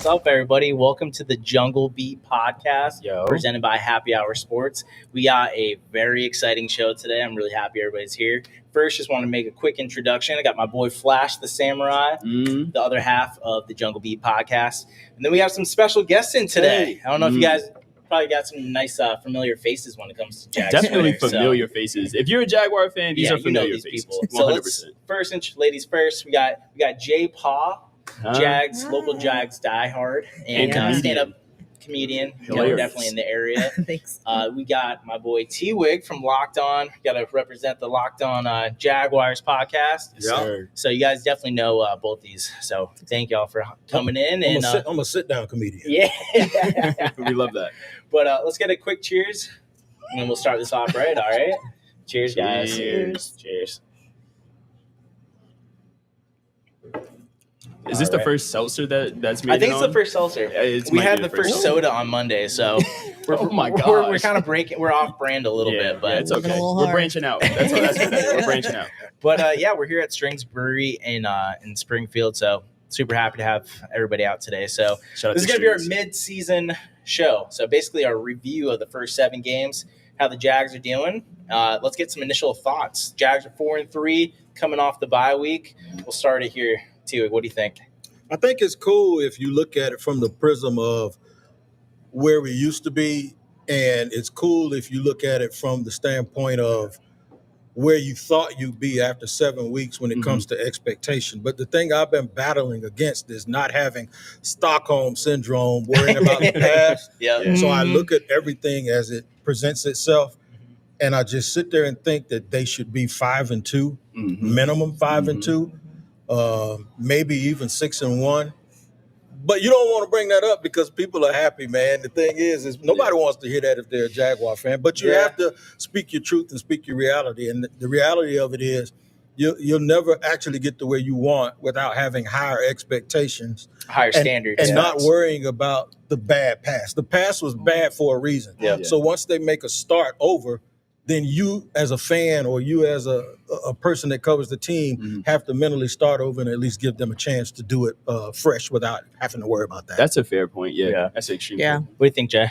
What's up, everybody? Welcome to the Jungle Beat podcast, presented by Happy Hour Sports. We got a very exciting show today. I'm really happy everybody's here. First, just want to make a quick introduction. I got my boy Flash the Samurai, the other half of the Jungle Beat podcast. And then we have some special guests in today. I don't know if you guys probably got some nice familiar faces when it comes to Jags. Definitely familiar faces. If you're a Jaguar fan, these are familiar faces. People. 100%. So let's ladies first. We got Jpaw, Jags, local Jags diehard, and stand-up comedian, definitely in the area. Thanks. We got my boy T-Wig from Locked On. Got to represent the Locked On Jaguars podcast. So you guys definitely know both these. So thank y'all for coming in. I'm a sit-down comedian. Yeah. We love that. But let's get a quick cheers, and then we'll start this off right. All right. Cheers, guys. Cheers. Is this the first seltzer that's made? I think it's the first seltzer. We had the first soda on Monday, so we're kind of breaking. We're off brand a little bit, but it's okay. We're branching out. That's what we're branching out. But we're here at Strings Brewery in Springfield, so super happy to have everybody out today. So this is going to be our mid-season show. So basically our review of the first 7 games, how the Jags are doing. Let's get some initial thoughts. Jags are 4-3 coming off the bye week. We'll start it here. What do you think? I think it's cool if you look at it from the prism of where we used to be, and it's cool if you look at it from the standpoint of where you thought you'd be after 7 weeks when it comes to expectation. But the thing I've been battling against is not having Stockholm syndrome, worrying about the past. So I look at everything as it presents itself, and I just sit there and think that they should be 5-2, minimum 5-2. Maybe even 6-1, but you don't want to bring that up because people are happy, man. The thing is nobody wants to hear that if they're a Jaguar fan, but you have to speak your truth and speak your reality. And the reality of it is you'll never actually get to where you want without having higher expectations, higher standards, and not worrying about the bad past. The past was bad for a reason. So once they make a start over, then you as a fan or you as a person that covers the team have to mentally start over and at least give them a chance to do it fresh without having to worry about that. That's a fair point. Yeah. That's extremely What do you think, Jay?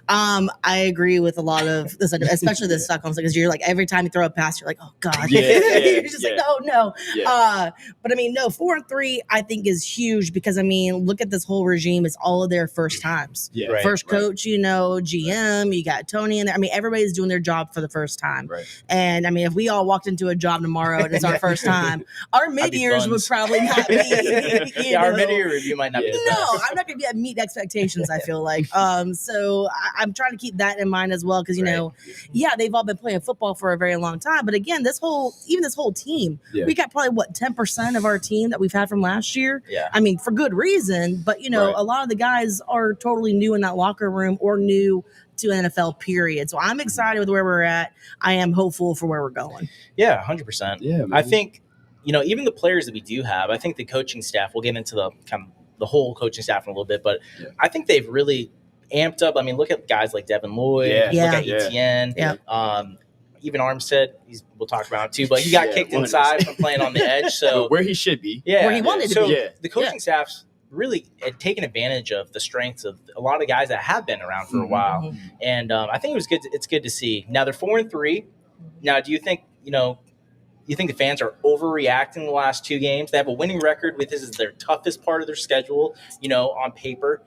I agree with a lot of this, especially the Stockholm, because you're like, every time you throw a pass, you're like, oh God. You're just like, no. But I mean, no, 4-3, I think is huge because, I mean, look at this whole regime. It's all of their first times. First coach, GM, you got Tony in there. I mean, everybody's doing their job for the first time. And I mean, if we all walked into a job tomorrow and it's our first time, our mid-years would probably not be. Our mid-year review might not be. I'm not going to meet expectations, I feel like. So I'm trying to keep that in mind as well because, they've all been playing football for a very long time. But again, this whole team, we got probably, 10% of our team that we've had from last year? I mean, for good reason. But, a lot of the guys are totally new in that locker room or new to NFL period. So I'm excited with where we're at. I am hopeful for where we're going. Yeah, 100%. Yeah, I think, even the players that we do have, I think the coaching staff, we'll get into the kind of the whole coaching staff in a little bit, but I think they've really amped up. I mean, look at guys like Devin Lloyd, look at Etienne, even Armstead, we'll talk about him too, but he got kicked 100%. Inside from playing on the edge. So where he should be. Where he wanted to be. The coaching staff's really taken advantage of the strengths of a lot of guys that have been around for a while. And I think it's good to see. Now they're 4-3. Now, do you think, the fans are overreacting the last 2 games? They have a winning record. This is their toughest part of their schedule, on paper.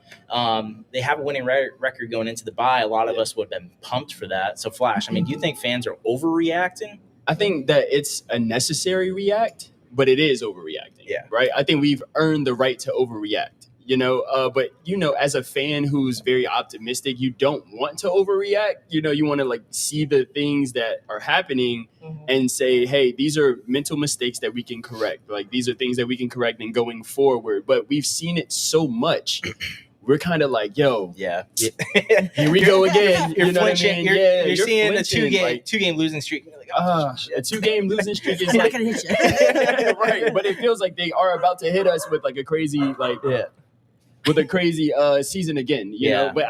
They have a winning record going into the bye. A lot of us would have been pumped for that. So, Flash, I mean, do you think fans are overreacting? I think that it's a necessary react, but it is overreacting. Right? I think we've earned the right to overreact. But as a fan who's very optimistic, you don't want to overreact. You want to see the things that are happening and say, hey, these are mental mistakes that we can correct. These are things that we can correct in going forward. But we've seen it so much. We're kind of like, yo, here we go again. You're flinching. You're seeing flinching, a two-game losing streak. You're like, a 2-game losing streak is I'm not gonna hit you. right. But it feels like they are about to hit us with a crazy season again, you know. But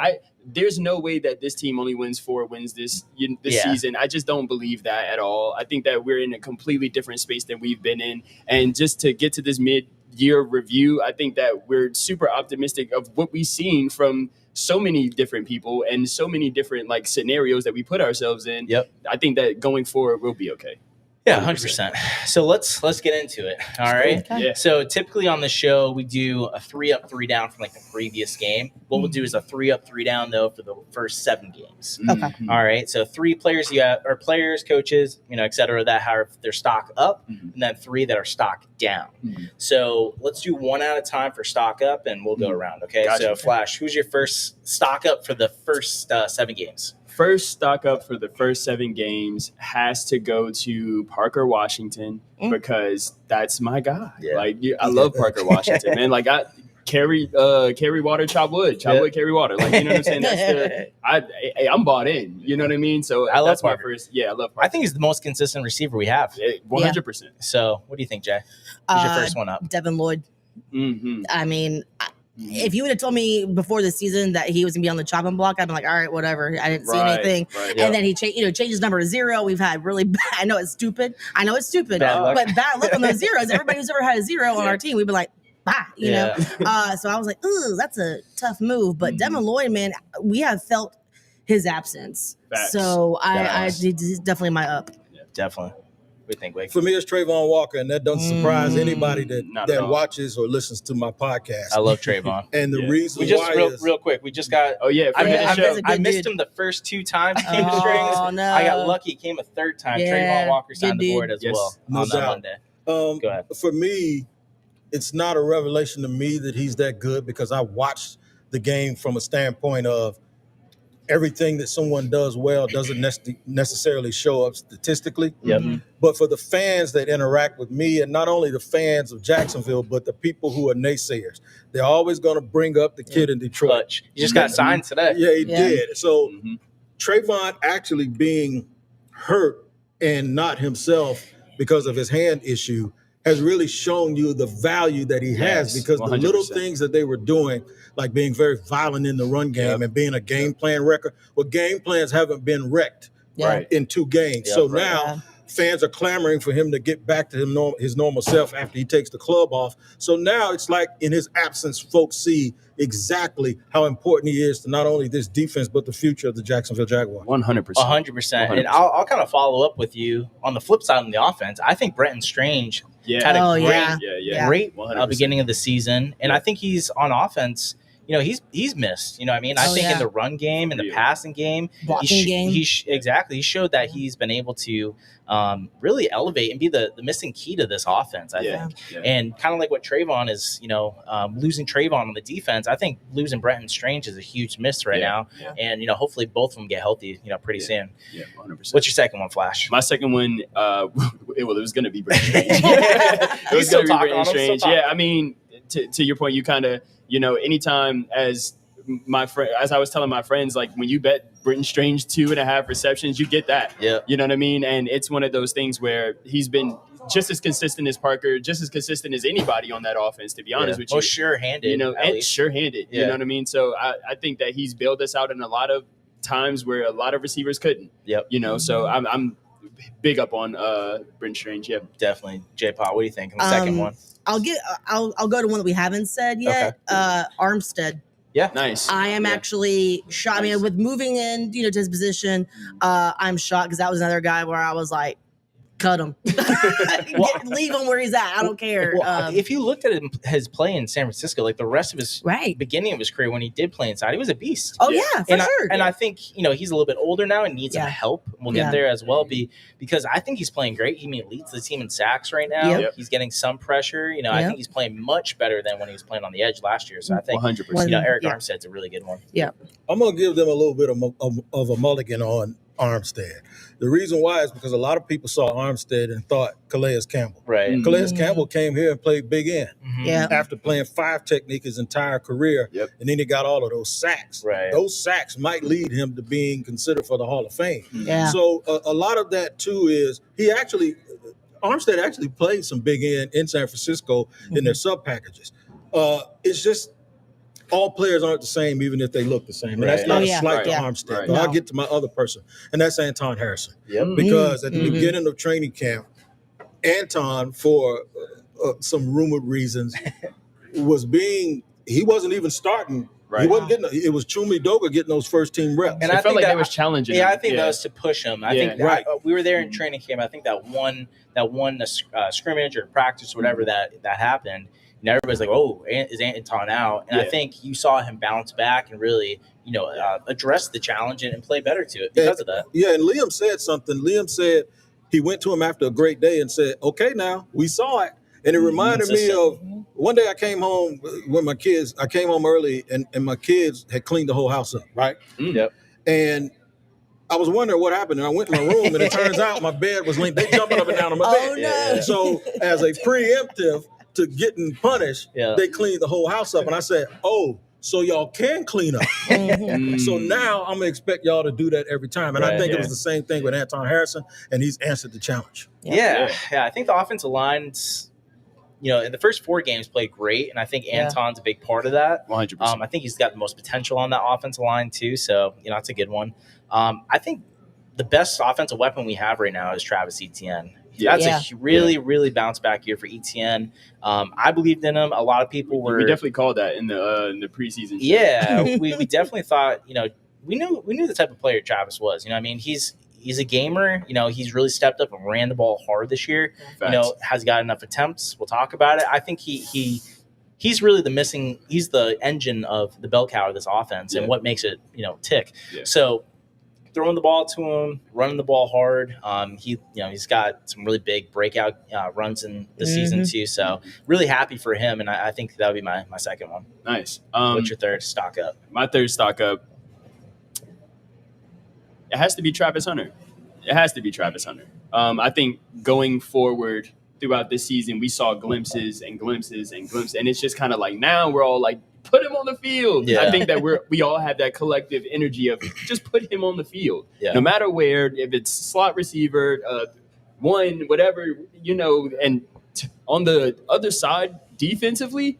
there's no way that this team only wins 4 wins this season. I just don't believe that at all. I think that we're in a completely different space than we've been in, and just to get to this year review, I think that we're super optimistic of what we've seen from so many different people and so many different like scenarios that we put ourselves in. Yep. I think that going forward we'll be okay. Yeah, 100%. So let's get into it. All right. Okay. Yeah. So typically on the show, we do a 3-up, 3-down from like the previous game. What we'll do is a 3-up, 3-down though for the first 7 games. Okay. Mhm. All right. So 3 players or players, coaches, et cetera, that have their stock up, Mhm. and then 3 that are stock down. Mhm. So let's do 1 at a time for stock up, and we'll go around. Okay. Gotcha. So Flash, who's your first stock up for the first 7 games? First stock up for the first 7 games has to go to Parker Washington because that's my guy. Yeah. Like I love Parker Washington, man. Like I carry water, chop wood, carry water. Like you know what I'm saying? That's I'm bought in. You know what I mean? So I love that's my Parker. first. Yeah, I love Parker. I think he's the most consistent receiver we have. 100%. So what do you think, Jay? Who's your first one up? Devin Lloyd. Mm-hmm. I mean, if you would have told me before the season that he was gonna be on the chopping block, I'd be like, all right, whatever. I didn't see anything. Right, And then he changed his number to 0. We've had really bad. I know it's stupid, Bad luck. but bad luck on those zeros. Everybody who's ever had a 0 on our team, we'd be like, bye, you know. So I was like, ooh, that's a tough move. But Devin Lloyd, man, we have felt his absence. Facts. So he's definitely my up. Definitely. What do you think, Wake? For me, it's Trayvon Walker, and that doesn't surprise anybody Not at that all. watches or listens to my podcast. I love Trayvon. And the reason We just why is real quick. We just got. Oh yeah, I, friend of the show. Good I missed dude. him the first 2 times he came to Oh, strings. no. I got lucky. He came a 3rd time. Yeah, Trayvon Walker signed good the board dude. as Yes. well No on that doubt. Monday. Go ahead. For me, it's not a revelation to me that he's that good because I watched the game from a standpoint of everything that someone does well doesn't necessarily show up statistically. Yep. But for the fans that interact with me, and not only the fans of Jacksonville, but the people who are naysayers, they're always going to bring up the kid in Detroit. Clutch. He just got signed today. Yeah, he Yeah. did. So Mhm. Trayvon actually being hurt and not himself because of his hand issue has really shown you the value that he has Yes, because the little 100%. things that they were doing, like being very violent in the run game and being a game plan wrecker, well, game plans haven't been wrecked Yeah. in 2 games. Yeah, So right. now fans are clamoring for him to get back to his normal self after he takes the club off. So now it's like in his absence, folks see exactly how important he is to not only this defense, but the future of the Jacksonville Jaguars. 100%. 100%. And I'll kind of follow up with you on the flip side on the offense. I think Brenton Strange Yeah. had a Oh, great, yeah. Yeah. great 100%. beginning of the season. And I think he's on offense. He's missed. I mean, I Oh, think yeah. in the run game, in the Really? passing game, Blocking game. He showed that he's been able to really elevate and be the missing key to this offense, I think. Yeah. And kind of like what Trayvon is, losing Trayvon on the defense, I think losing Brenton Strange is a huge miss right now. Yeah. And, hopefully both of them get healthy, pretty soon. Yeah, 100%. What's your second one, Flash? My second one, it was going to be Brenton Strange. It was going to be Brenton Strange. Yeah, I mean, to your point, you kind of, anytime as I was telling my friends, like when you bet Brenton Strange 2.5 receptions, you get that. Yeah. You know what I mean? And it's one of those things where he's been just as consistent as Parker, just as consistent as anybody on that offense, to be honest with you. Most sure-handed. at And least. sure-handed. Yeah. You know what I mean? So I think that he's bailed us out in a lot of times where a lot of receivers couldn't. Yep. So I'm big up on Brenton Strange. Yeah. Definitely. Jpaw, what do you think on the second one? I'll go to one that we haven't said yet. Armstead. Yeah. Nice. I am actually shocked. I mean, with moving in, to his position, I'm shocked because that was another guy where I was like, cut him, leave him where he's at. I don't care. Well, if you looked at his play in San Francisco, like the rest of his beginning of his career when he did play inside, he was a beast. Oh yeah, for sure. I think he's a little bit older now and needs some help. We'll get there as well, because I think he's playing great. He leads the team in sacks right now. Yep. He's getting some pressure. I think he's playing much better than when he was playing on the edge last year. So I think 100%. Eric Armstead's a really good one. Yeah, I'm going to give them a little bit of a mulligan on Armstead. The reason why is because a lot of people saw Armstead and thought Calais Campbell. Right. Mm-hmm. Calais Campbell came here and played big end yeah. after playing 5 technique his entire career, and then he got all of those sacks. Right. Those sacks might lead him to being considered for the Hall of Fame. Yeah. So a lot of that too is Armstead actually played some big end in San Francisco in their sub packages. It's just all players aren't the same, even if they look the same. And that's not a slight to Armstead. But I'll get to my other person, and that's Anton Harrison. Yep. Because at the beginning of training camp, Anton, for some rumored reasons, he wasn't even starting. Right. He wasn't getting. It was Chumi Doga getting those first team reps. And I felt like they was challenging. Yeah, him. I think that was to push him. I think we were there in training camp. I think that one scrimmage or practice, or whatever that happened. Everybody's like, "Oh, is Anton out?" And I think you saw him bounce back and really, address the challenge and play better to it because of that. Yeah, and Liam said something. Liam said he went to him after a great day and said, "Okay, now we saw it." And it reminded me of one day I came home with my kids. I came home early and my kids had cleaned the whole house up, right? Yep. And I was wondering what happened. And I went in my room and it turns out my bed was linked. They jumping up and down on my bed. Oh, no. So as a preemptive to getting punished, they cleaned the whole house up. And I said, "Oh, so y'all can clean up." So now I'm going to expect y'all to do that every time. And I think it was the same thing with Anton Harrison, and he's answered the challenge. Yeah. I think the offensive line's, in the first 4 games played great, and I think Anton's a big part of that. 100%. I think he's got the most potential on that offensive line too, so that's a good one. I think the best offensive weapon we have right now is Travis Etienne. That's a really bounce back year for Etienne. I believed in him. A lot of people were. We definitely called that in the preseason. Yeah, we definitely thought. We knew the type of player Travis was. He's a gamer. He's really stepped up and ran the ball hard this year. Facts. Has got enough attempts. We'll talk about it. I think he's really he's the engine of the bell cow of this offense and what makes it, tick. Yeah. So throwing the ball to him, running the ball hard. He's got some really big breakout runs in the season too. So really happy for him. And I think that would be my second one. Nice. What's your third stock up? My third stock up. It has to be Travis Hunter. I think going forward throughout this season, we saw glimpses, and it's just kind of like now we're all like, put him on the field. Yeah. I think that we all have that collective energy of just put him on the field, no matter where, if it's slot receiver, one, whatever, and on the other side, defensively,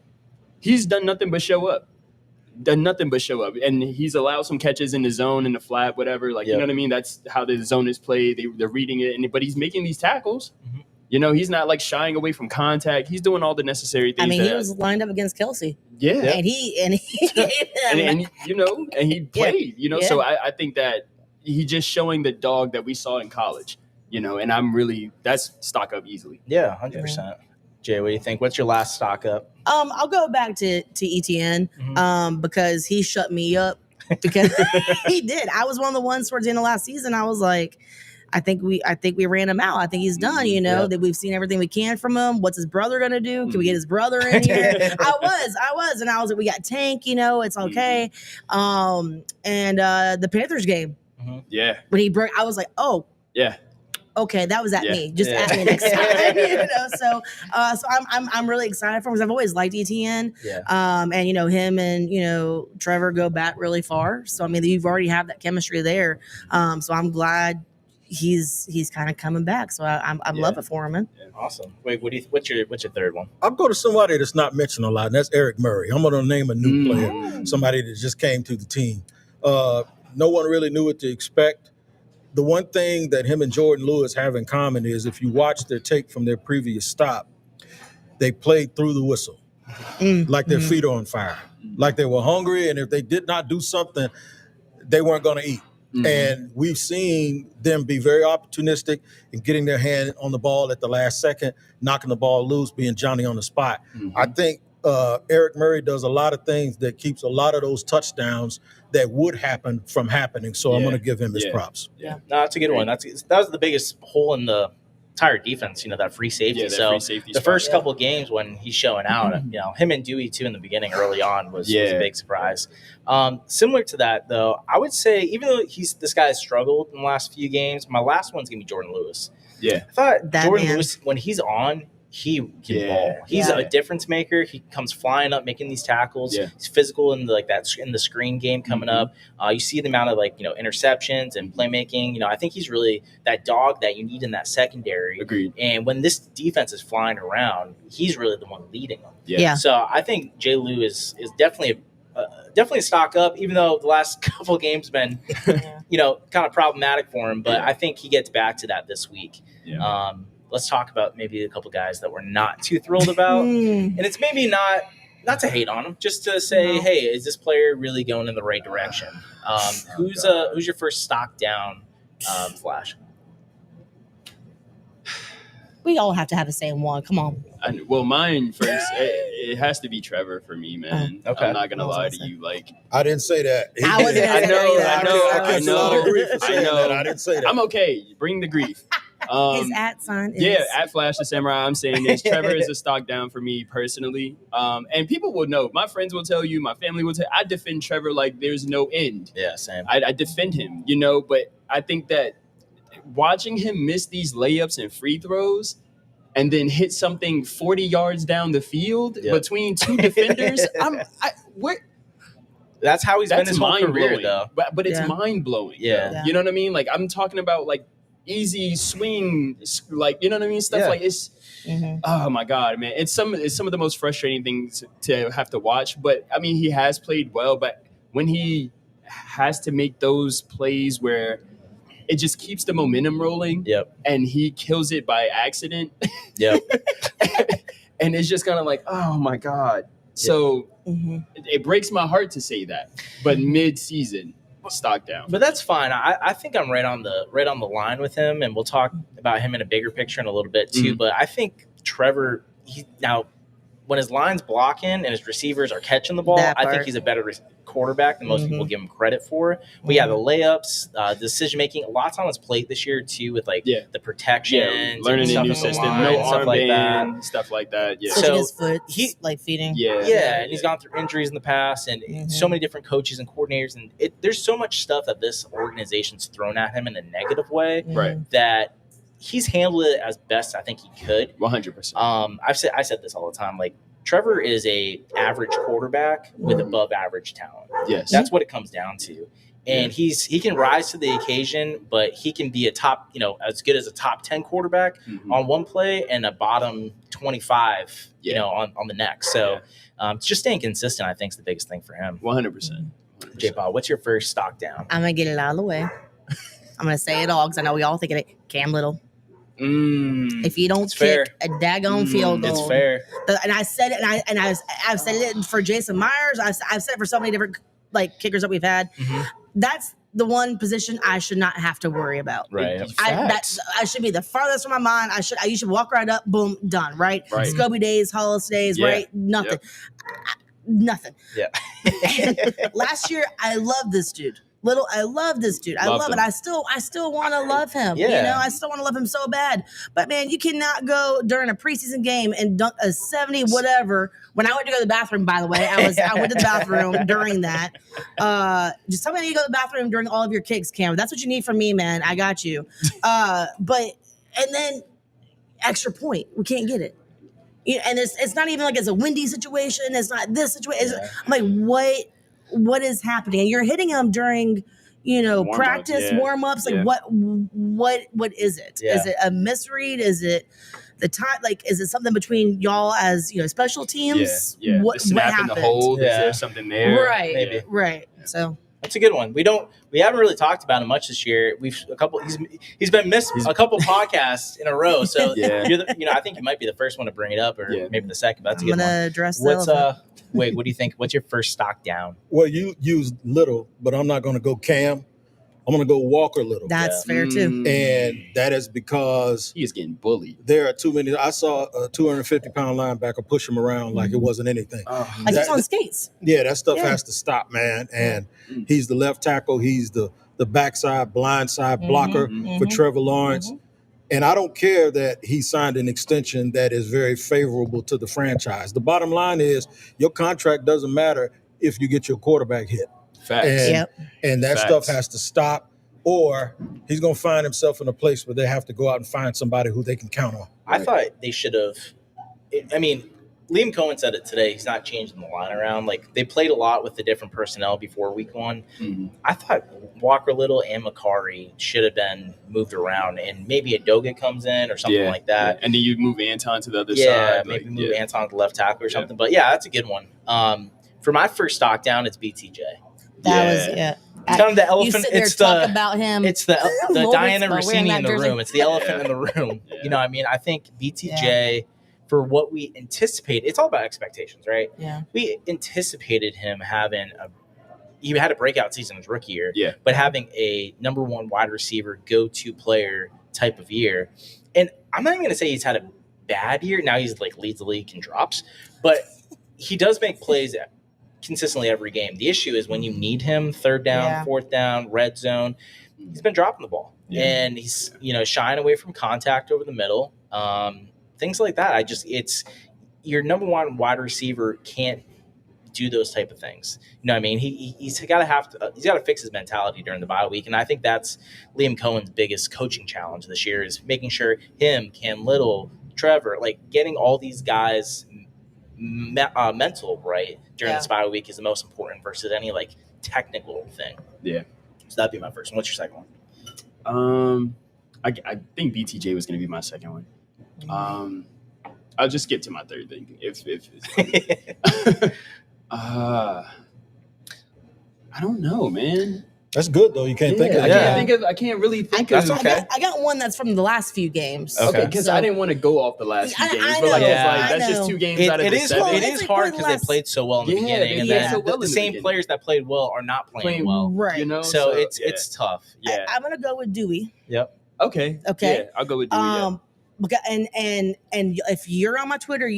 he's done nothing but show up. And he's allowed some catches in the zone, in the flat, whatever. You know what I mean? That's how the zone is played. They're reading it, but he's making these tackles. He's not shying away from contact. He's doing all the necessary things. He was lined up against Kelsey. Yeah, and he he played. So I think that he's just showing the dog that we saw in college. And that's stock up easily. Yeah, 100%. Jay, what do you think? What's your last stock up? I'll go back to Etienne because he shut me up because he did. I was one of the ones towards the end of last season. I was like, I think we ran him out. I think he's done. That we've seen everything we can from him. What's his brother gonna do? Can we get his brother in here? I was, and I was like, we got Tank. It's okay. And the Panthers game. Yeah. When he broke, I was like, oh. Yeah. Okay, that was at me. Just at me next time. So I'm really excited for him because I've always liked Etienne. Yeah. And him and Trevor go back really far. So you've already have that chemistry there. So I'm glad he's kind of coming back. So I love it for him, man. Yeah. Awesome. Wait, what's your third one? I'll go to somebody that's not mentioned a lot, and that's Eric Murray. I'm going to name a new player, somebody that just came to the team. No one really knew what to expect. The one thing that him and Jordan Lewis have in common is if you watch their tape from their previous stop, they played through the whistle, like their feet are on fire, like they were hungry, and if they did not do something, they weren't going to eat. And we've seen them be very opportunistic in getting their hand on the ball at the last second, knocking the ball loose, being Johnny on the spot. I think Eric Murray does a lot of things that keeps a lot of those touchdowns that would happen from happening. So I'm going to give him his props. Yeah, no, that's a good one. That was the biggest hole in the entire defense, that free safety. Free safety the first couple of games when he's showing out, him and Dewey too in the beginning early on was a big surprise. Similar to that though, I would say even though this guy has struggled in the last few games, my last one's gonna be Jordan Lewis. Yeah, I thought Jordan Lewis, when he's on, he can ball. He's a difference maker. He comes flying up, making these tackles. Yeah. He's physical in the screen game coming up. You see the amount of interceptions and playmaking. I think he's really that dog that you need in that secondary. Agreed. And when this defense is flying around, he's really the one leading them. Yeah. So I think J. Lou is definitely a stock up, even though the last couple of games have been, kind of problematic for him. But I think he gets back to that this week. Yeah. let's talk about maybe a couple guys that we're not too thrilled about. And it's maybe not to hate on them, just to say, hey, is this player really going in the right direction? Who's your first stock down, Flash? We all have to have the same one. Come on. Well, mine first, it has to be Trevor for me, man. Okay. I'm not gonna lie to you. Like, I didn't say that. I wasn't gonna say that either. I catch a lot of grief for saying that. I didn't say that. I'm okay. Bring the grief. His at sign is... Yeah, at Flash the Samurai. I'm saying this. Trevor is a stock down for me personally. And people will know. My friends will tell you. My family will tell you. I defend Trevor like there's no end. Yeah, same. I defend him, but I think that watching him miss these layups and free throws and then hit something 40 yards down the field between two defenders, that's how he's been his whole career, though. But it's mind-blowing. Yeah. You know what I mean? Like, I'm talking about, like, easy swing, like, you know what I mean? Stuff like it's, oh, my God, man. It's some of the most frustrating things to have to watch. But, I mean, he has played well. But when he has to make those plays where it just keeps the momentum rolling. Yep. And he kills it by accident. Yep. And it's just kind of like, oh my God. So it breaks my heart to say that. But mid-season, stock down. But that's fine. I think I'm right on the line with him, and we'll talk about him in a bigger picture in a little bit too. But I think Trevor, now when his line's blocking and his receivers are catching the ball, I think he's a better quarterback than most people give him credit for. But yeah, the layups, decision making, a lot's on his plate this year too, with like the protection, learning a new system, no armband, stuff like that. Yeah, so his foot, like feeding. And he's gone through injuries in the past, and so many different coaches and coordinators, and there's so much stuff that this organization's thrown at him in a negative way, that he's handled it as best I think he could. 100%. I said this all the time. Like, Trevor is a average quarterback with above average talent. Yes, that's what it comes down to. And he can rise to the occasion, but he can be a top, as good as a top 10 quarterback on one play and a bottom 25, on the next. So just staying consistent, I think, is the biggest thing for him. 100%. Jpaw, what's your first stock down? I'm gonna get it out of the way. I'm gonna say it all because I know we all think of it. Cam Little. If you don't kick a daggone field goal, it's fair. And I said it, and I've said it for Jason Myers. I've said it for so many different kickers that we've had. That's the one position I should not have to worry about. Right. I should be the farthest from my mind. You should walk right up, boom, done. Right. Scobie days, Hollis days. Right. Nothing. Nothing. Yeah. Last year, I loved this dude. I love this dude. I love it. I still want to love him. Yeah. I still want to love him so bad. But man, you cannot go during a preseason game and dunk a 70 whatever. When I went to go to the bathroom, by the way, I went to the bathroom during that. Just tell me you go to the bathroom during all of your kicks, Cam. That's what you need from me, man. I got you. And then extra point. We can't get it. And it's not even like it's a windy situation. It's not this situation. I'm like, what is happening? And you're hitting him during, practice, warm-ups. Like, what is it? Is it a misread? Is it the time? Like, is it something between y'all as, special teams? What happened? The hold? Is there something there? Right. Maybe. Right. So that's a good one. We haven't really talked about him much this year. He's been missed a couple podcasts in a row. So I think you might be the first one to bring it up, or maybe the second. But that's a good one. I'm gonna address Wait, what do you think? What's your first stock down? Well, you used Little, but I'm not going to go Cam. I'm going to go Walker Little. That's fair too. And that is because he is getting bullied. There are too many. I saw a 250-pound linebacker push him around like it wasn't anything. Like he's on skates. Yeah, that stuff has to stop, man. And he's the left tackle. He's the backside, blind side blocker for Trevor Lawrence. And I don't care that he signed an extension that is very favorable to the franchise. The bottom line is your contract doesn't matter if you get your quarterback hit. Facts. And that stuff has to stop, or he's going to find himself in a place where they have to go out and find somebody who they can count on. I thought they should have – Liam Cohen said it today. He's not changing the line around. Like, they played a lot with the different personnel before week one. I thought Walker Little and McCarry should have been moved around, and maybe a Doga comes in or something like that. And then you move Anton to the other side. Yeah, maybe move Anton to the left tackle or something. But, yeah, that's a good one. For my first stock down, it's BTJ. That It's kind of the elephant. You sit there It's talk about him. It's the Diana wearing Rossini that in the jersey. room. It's the elephant in the room. Yeah. You know what I mean? I think BTJ, for what we anticipate, it's all about expectations, right? Yeah. We anticipated him having he had a breakout season his rookie year, but having a number one wide receiver, go-to player type of year. And I'm not even going to say he's had a bad year. Now he's like leads the league in drops, but he does make plays consistently every game. The issue is when you need him, third down, fourth down, red zone, he's been dropping the ball. Yeah. And he's, shying away from contact over the middle. Things like that. It's your number one wide receiver can't do those type of things. You know what I mean? He's got to fix his mentality during the bye week, and I think that's Liam Cohen's biggest coaching challenge this year is making sure him, Cam Little, Trevor, like getting all these guys mental right during this bye week is the most important versus any like technical thing. Yeah. So that'd be my first one. What's your second one? I think BTJ was going to be my second one. I'll just get to my third thing if I don't know, man. That's good though. You can't think of it. I can't really think of it. I got one that's from the last few games. Okay, because I didn't want to go off the last few games. But that's just 2 games out of the 7. It is hard because they played so well in the beginning, and then the same players that played well are not playing well. Right. So it's tough. Yeah. I'm gonna go with Dewey. Yep. Okay. Yeah, I'll go with Dewey. And if you're on my Twitter,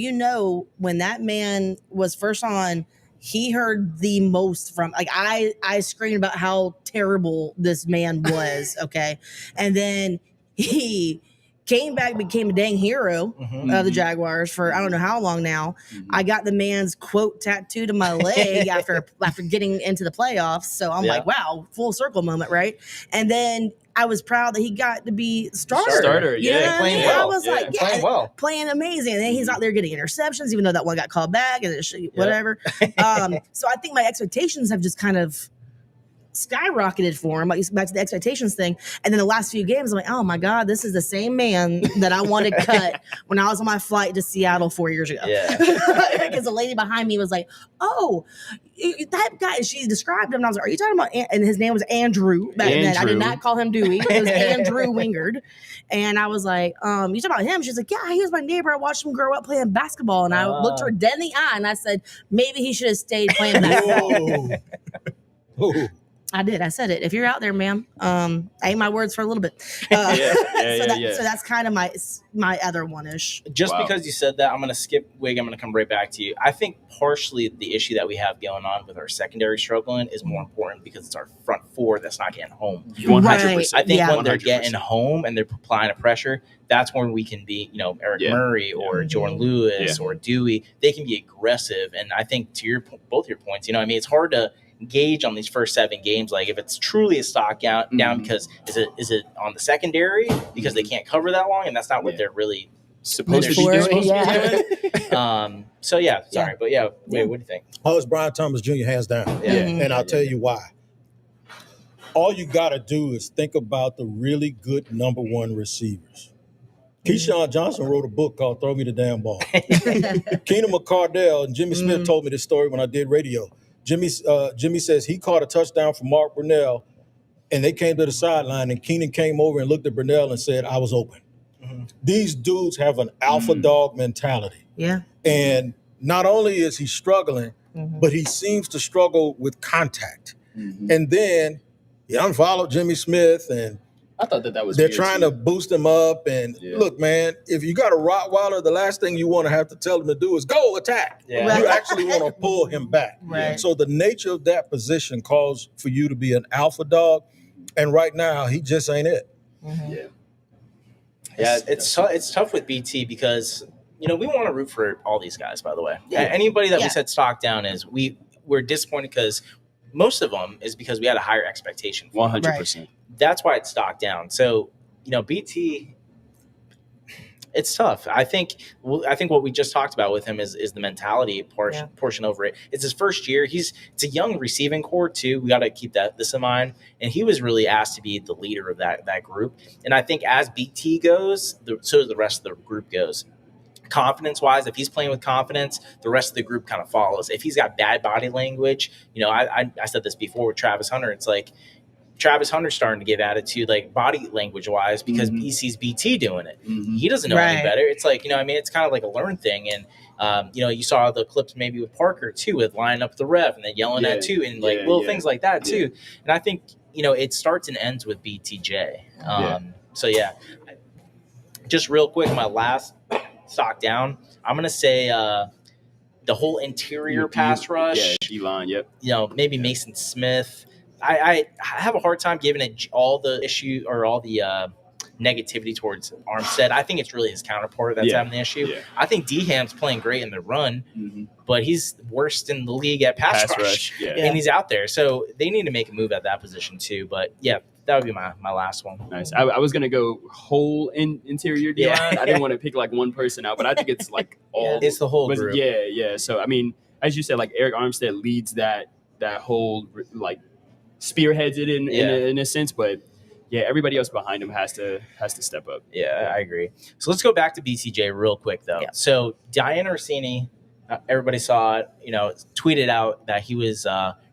when that man was first on, he heard the most from, like, I screamed about how terrible this man was. Okay. And then he came back, became a dang hero of the Jaguars for I don't know how long now. I got the man's quote tattooed to my leg after getting into the playoffs. So I'm like, wow, full circle moment, right? And then I was proud that he got to be starter. You know what I mean? Well. I was like, playing well, playing amazing. And then he's out there getting interceptions, even though that one got called back and whatever. So I think my expectations have just kind of skyrocketed for him, like back to the expectations thing. And then the last few games, I'm like, oh my God, this is the same man that I wanted cut when I was on my flight to Seattle 4 years ago. Yeah. Because the lady behind me was like, oh, that guy, she described him, and I was like, are you talking about, and his name was Andrew back then. I did not call him Dewey. It was Andrew Wingard. And I was like, you talking about him? She's like, yeah, he was my neighbor. I watched him grow up playing basketball. And I looked her dead in the eye and I said, maybe he should have stayed playing basketball. I did. I said it. If you're out there, ma'am, I ate my words for a little bit. So that's kind of my other one-ish. Just because you said that, I'm going to skip Wig. I'm going to come right back to you. I think partially the issue that we have going on with our secondary struggling is more important because it's our front four that's not getting home. 100%. I think when they're getting home and they're applying a pressure, that's when we can be, Eric Murray or Jordan Lewis or Dewey. They can be aggressive. And I think to both your points, it's hard to gauge on these first 7 games, like if it's truly a stock down because is it on the secondary because they can't cover that long and that's not what they're really supposed to be doing. Sorry, but Wait, what do you think? Oh, it's Brian Thomas Jr. hands down. And I'll tell you why. All you got to do is think about the really good number one receivers. Keyshawn Johnson wrote a book called Throw Me the Damn Ball. Keenan McCardell and Jimmy Smith told me this story when I did radio. Jimmy says he caught a touchdown from Mark Brunell, and they came to the sideline, and Keenan came over and looked at Brunell and said, I was open. These dudes have an alpha dog mentality. Yeah. And not only is he struggling, but he seems to struggle with contact. And then he unfollowed Jimmy Smith, and I thought that was they're trying to boost him up. And look, man, if you got a Rottweiler, the last thing you want to have to tell him to do is go attack. Yeah. You actually want to pull him back. Right. So the nature of that position calls for you to be an alpha dog. And right now, he just ain't it. Yeah, it's tough with BT because, we want to root for all these guys, by the way. Yeah. Anybody that we said stock down is, we're disappointed because most of them is because we had a higher expectation. 100%. Right. That's why it's stocked down. So, BT, it's tough. I think what we just talked about with him is the mentality portion over it. It's his first year. It's a young receiving core too. We got to keep this in mind. And he was really asked to be the leader of that group. And I think as BT goes, so the rest of the group goes. confidence-wise, if he's playing with confidence, the rest of the group kind of follows. If he's got bad body language, I said this before with Travis Hunter, it's like Travis Hunter's starting to give attitude, like body language-wise, because he sees BT doing it. He doesn't know any better. It's like, it's kind of like a learned thing. And, you saw the clips maybe with Parker, too, with lining up the ref and then yelling at, too, and little things like that, too. And I think, it starts and ends with BTJ. So, just real quick, my last stock down, I'm going to say the whole interior pass rush. Yeah, D-line, maybe Mason Smith. I have a hard time giving it all the issue or all the negativity towards Armstead. I think it's really his counterpart that's having the issue. Yeah. I think D-Ham's playing great in the run, but he's worst in the league at pass rush. And he's out there. So they need to make a move at that position too. But, that would be my last one. Nice. I was going to go whole interior D-line. I didn't want to pick like one person out, but I think it's like all. It's the whole group. Yeah. So, I mean, as you said, like Eric Armstead leads that whole like spearheads it in a sense, but everybody else behind him has to step up. Yeah, I agree. So let's go back to BTJ real quick though. Yeah. So Diane Orsini, everybody saw it, tweeted out that he was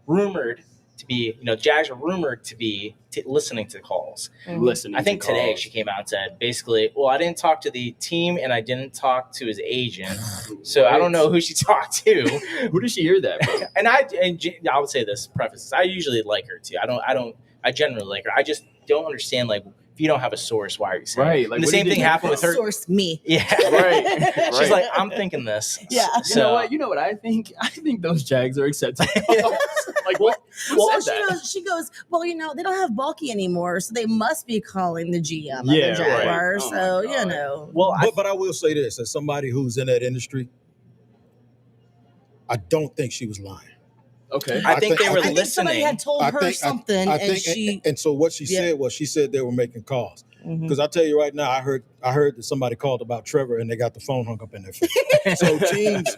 rumored to be, Jags were rumored to be listening to calls. Listening. I think today she came out and said basically, well, I didn't talk to the team and I didn't talk to his agent, so I don't know who she talked to. Who did she hear that from? And I would say this preface: I usually like her too. I generally like her. I just don't understand, like, if you don't have a source, why are you saying right? Like, and the same thing happened with her. Source me. Yeah, right. She's like, I'm thinking this. Yeah. So, You know what I think? I think those Jags are acceptable. Like what? Well, she goes, well, they don't have Balky anymore, so they must be calling the GM of the Jaguars. Right. So, Well, but I will say this, as somebody who's in that industry, I don't think she was lying. Okay. I think they were listening. I think somebody had told her something, and so what she said was, she said they were making calls. Because I tell you right now, I heard that somebody called about Trevor and they got the phone hung up in their face. So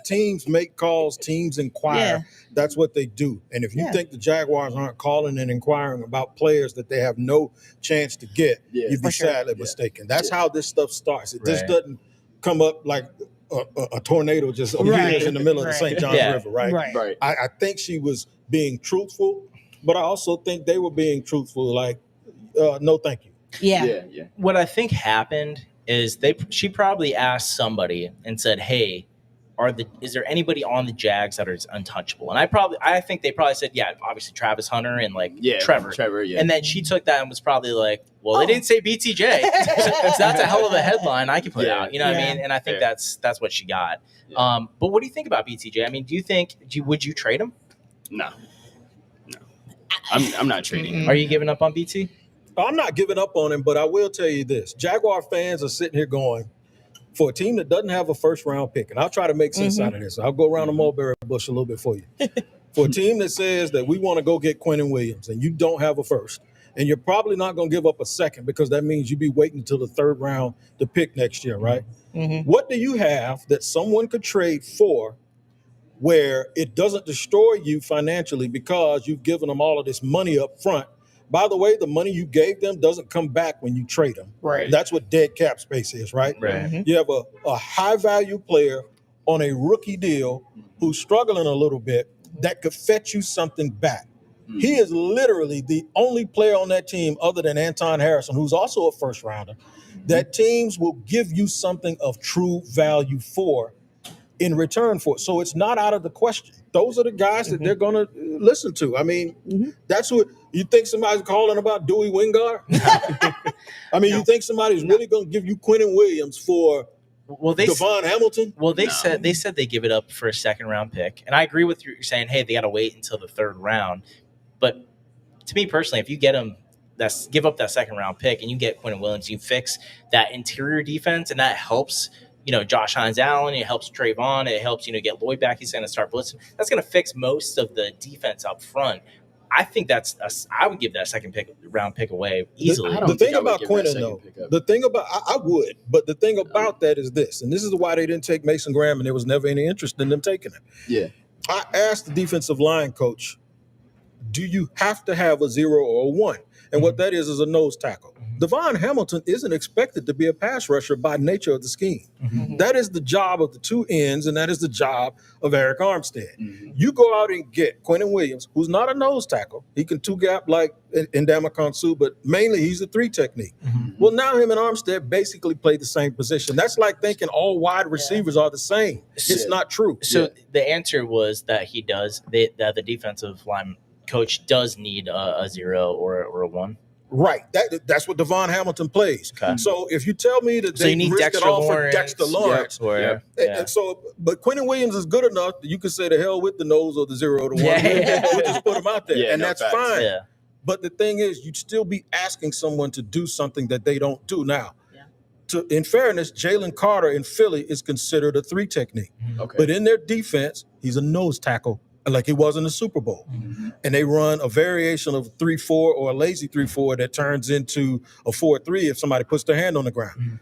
teams make calls, teams inquire. Yeah. That's what they do. And if you think the Jaguars aren't calling and inquiring about players that they have no chance to get, you'd be sadly mistaken. That's how this stuff starts. It just doesn't come up like a tornado just appears in the middle of the St. Johns River, right? I think she was being truthful, but I also think they were being truthful, like, no thank you. Yeah. What I think happened is she probably asked somebody and said, hey, is there anybody on the Jags that is untouchable? And I think they probably said, obviously Travis Hunter and Trevor. And then she took that and was probably like, well, they didn't say BTJ. So that's a hell of a headline I could put out. You know what I mean? And I think that's what she got. Yeah. But what do you think about BTJ? I mean, would you trade him? No. I'm not trading him. Are you giving up on BT? I'm not giving up on him, but I will tell you this. Jaguar fans are sitting here going, for a team that doesn't have a first-round pick, and I'll try to make sense out of this. I'll go around the mulberry bush a little bit for you. For a team that says that we want to go get Quentin Williams, and you don't have a first, and you're probably not going to give up a second because that means you'd be waiting until the third round to pick next year, right? What do you have that someone could trade for where it doesn't destroy you financially because you've given them all of this money up front? By the way, the money you gave them doesn't come back when you trade them. Right. That's what dead cap space is, right? You have a high-value player on a rookie deal who's struggling a little bit that could fetch you something back. He is literally the only player on that team other than Anton Harrison, who's also a first-rounder, that teams will give you something of true value for in return for it. So it's not out of the question. Those are the guys that they're going to listen to. I mean, that's what you think somebody's calling about Dewey Wingard? I mean, you think somebody's really going to give you Quentin Williams for Devon Hamilton? Well, they said they give it up for a second-round pick. And I agree with you saying, hey, they got to wait until the third round. But to me personally, if you get them, give up that second-round pick and you get Quentin Williams, you fix that interior defense, and that helps – Josh Hines-Allen, it helps Trayvon, it helps, get Lloyd back. He's going to start blitzing. That's going to fix most of the defense up front. I think I would give that second-round pick away easily. The thing about Quentin, though, I would, but the thing about that is this, and this is why they didn't take Mason Graham, and there was never any interest in them taking him. Yeah. I asked the defensive line coach, do you have to have a 0 or a 1? And what that is a nose tackle. Devon Hamilton isn't expected to be a pass rusher by nature of the scheme. That is the job of the two ends, and that is the job of Eric Armstead. You go out and get Quentin Williams, who's not a nose tackle. He can two-gap like Ndamukong Suh, but mainly he's a 3 technique. Well, now him and Armstead basically play the same position. That's like thinking all wide receivers are the same. It's not true. So the answer was that he does, that the defensive line coach does need a 0 or a 1. Right. That's what Devon Hamilton plays. Okay. So if you tell me that they risk it all for Dexter Lawrence, but Quentin Williams is good enough that you can say the hell with the nose or the 0 or the 1. We'll just put him out there, and that's fine. Yeah. But the thing is, you'd still be asking someone to do something that they don't do now. In fairness, Jalen Carter in Philly is considered a 3 technique. But in their defense, he's a nose tackle, like he was in the Super Bowl. And they run a variation of 3-4 or a lazy 3-4 that turns into a 4-3 if somebody puts their hand on the ground.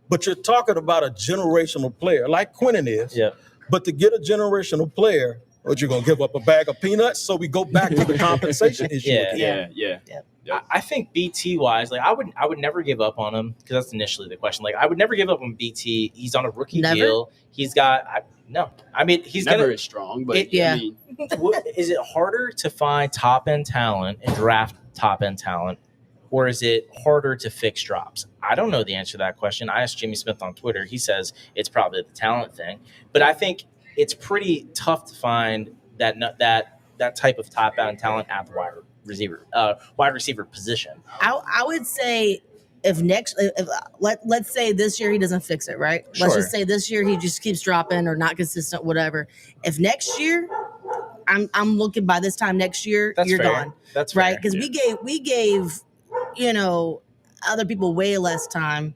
But you're talking about a generational player like Quentin is. But to get a generational player, what, you're going to give up a bag of peanuts? So we go back to the compensation issue. I think BT wise, like I would never give up on him, because that's initially the question. Like I would never give up on BT. He's on a rookie deal. He's got he's never as strong, but is it harder to find top end talent and draft top end talent, or is it harder to fix drops? I don't know the answer to that question. I asked Jimmy Smith on Twitter. He says it's probably the talent thing, but I think it's pretty tough to find that type of top end talent at the wide receiver position. I would say let's say this year he doesn't fix it, right? Sure. Let's just say this year he just keeps dropping or not consistent, whatever. If next year, I'm looking by this time next year, you're gone. That's right, because we gave other people way less time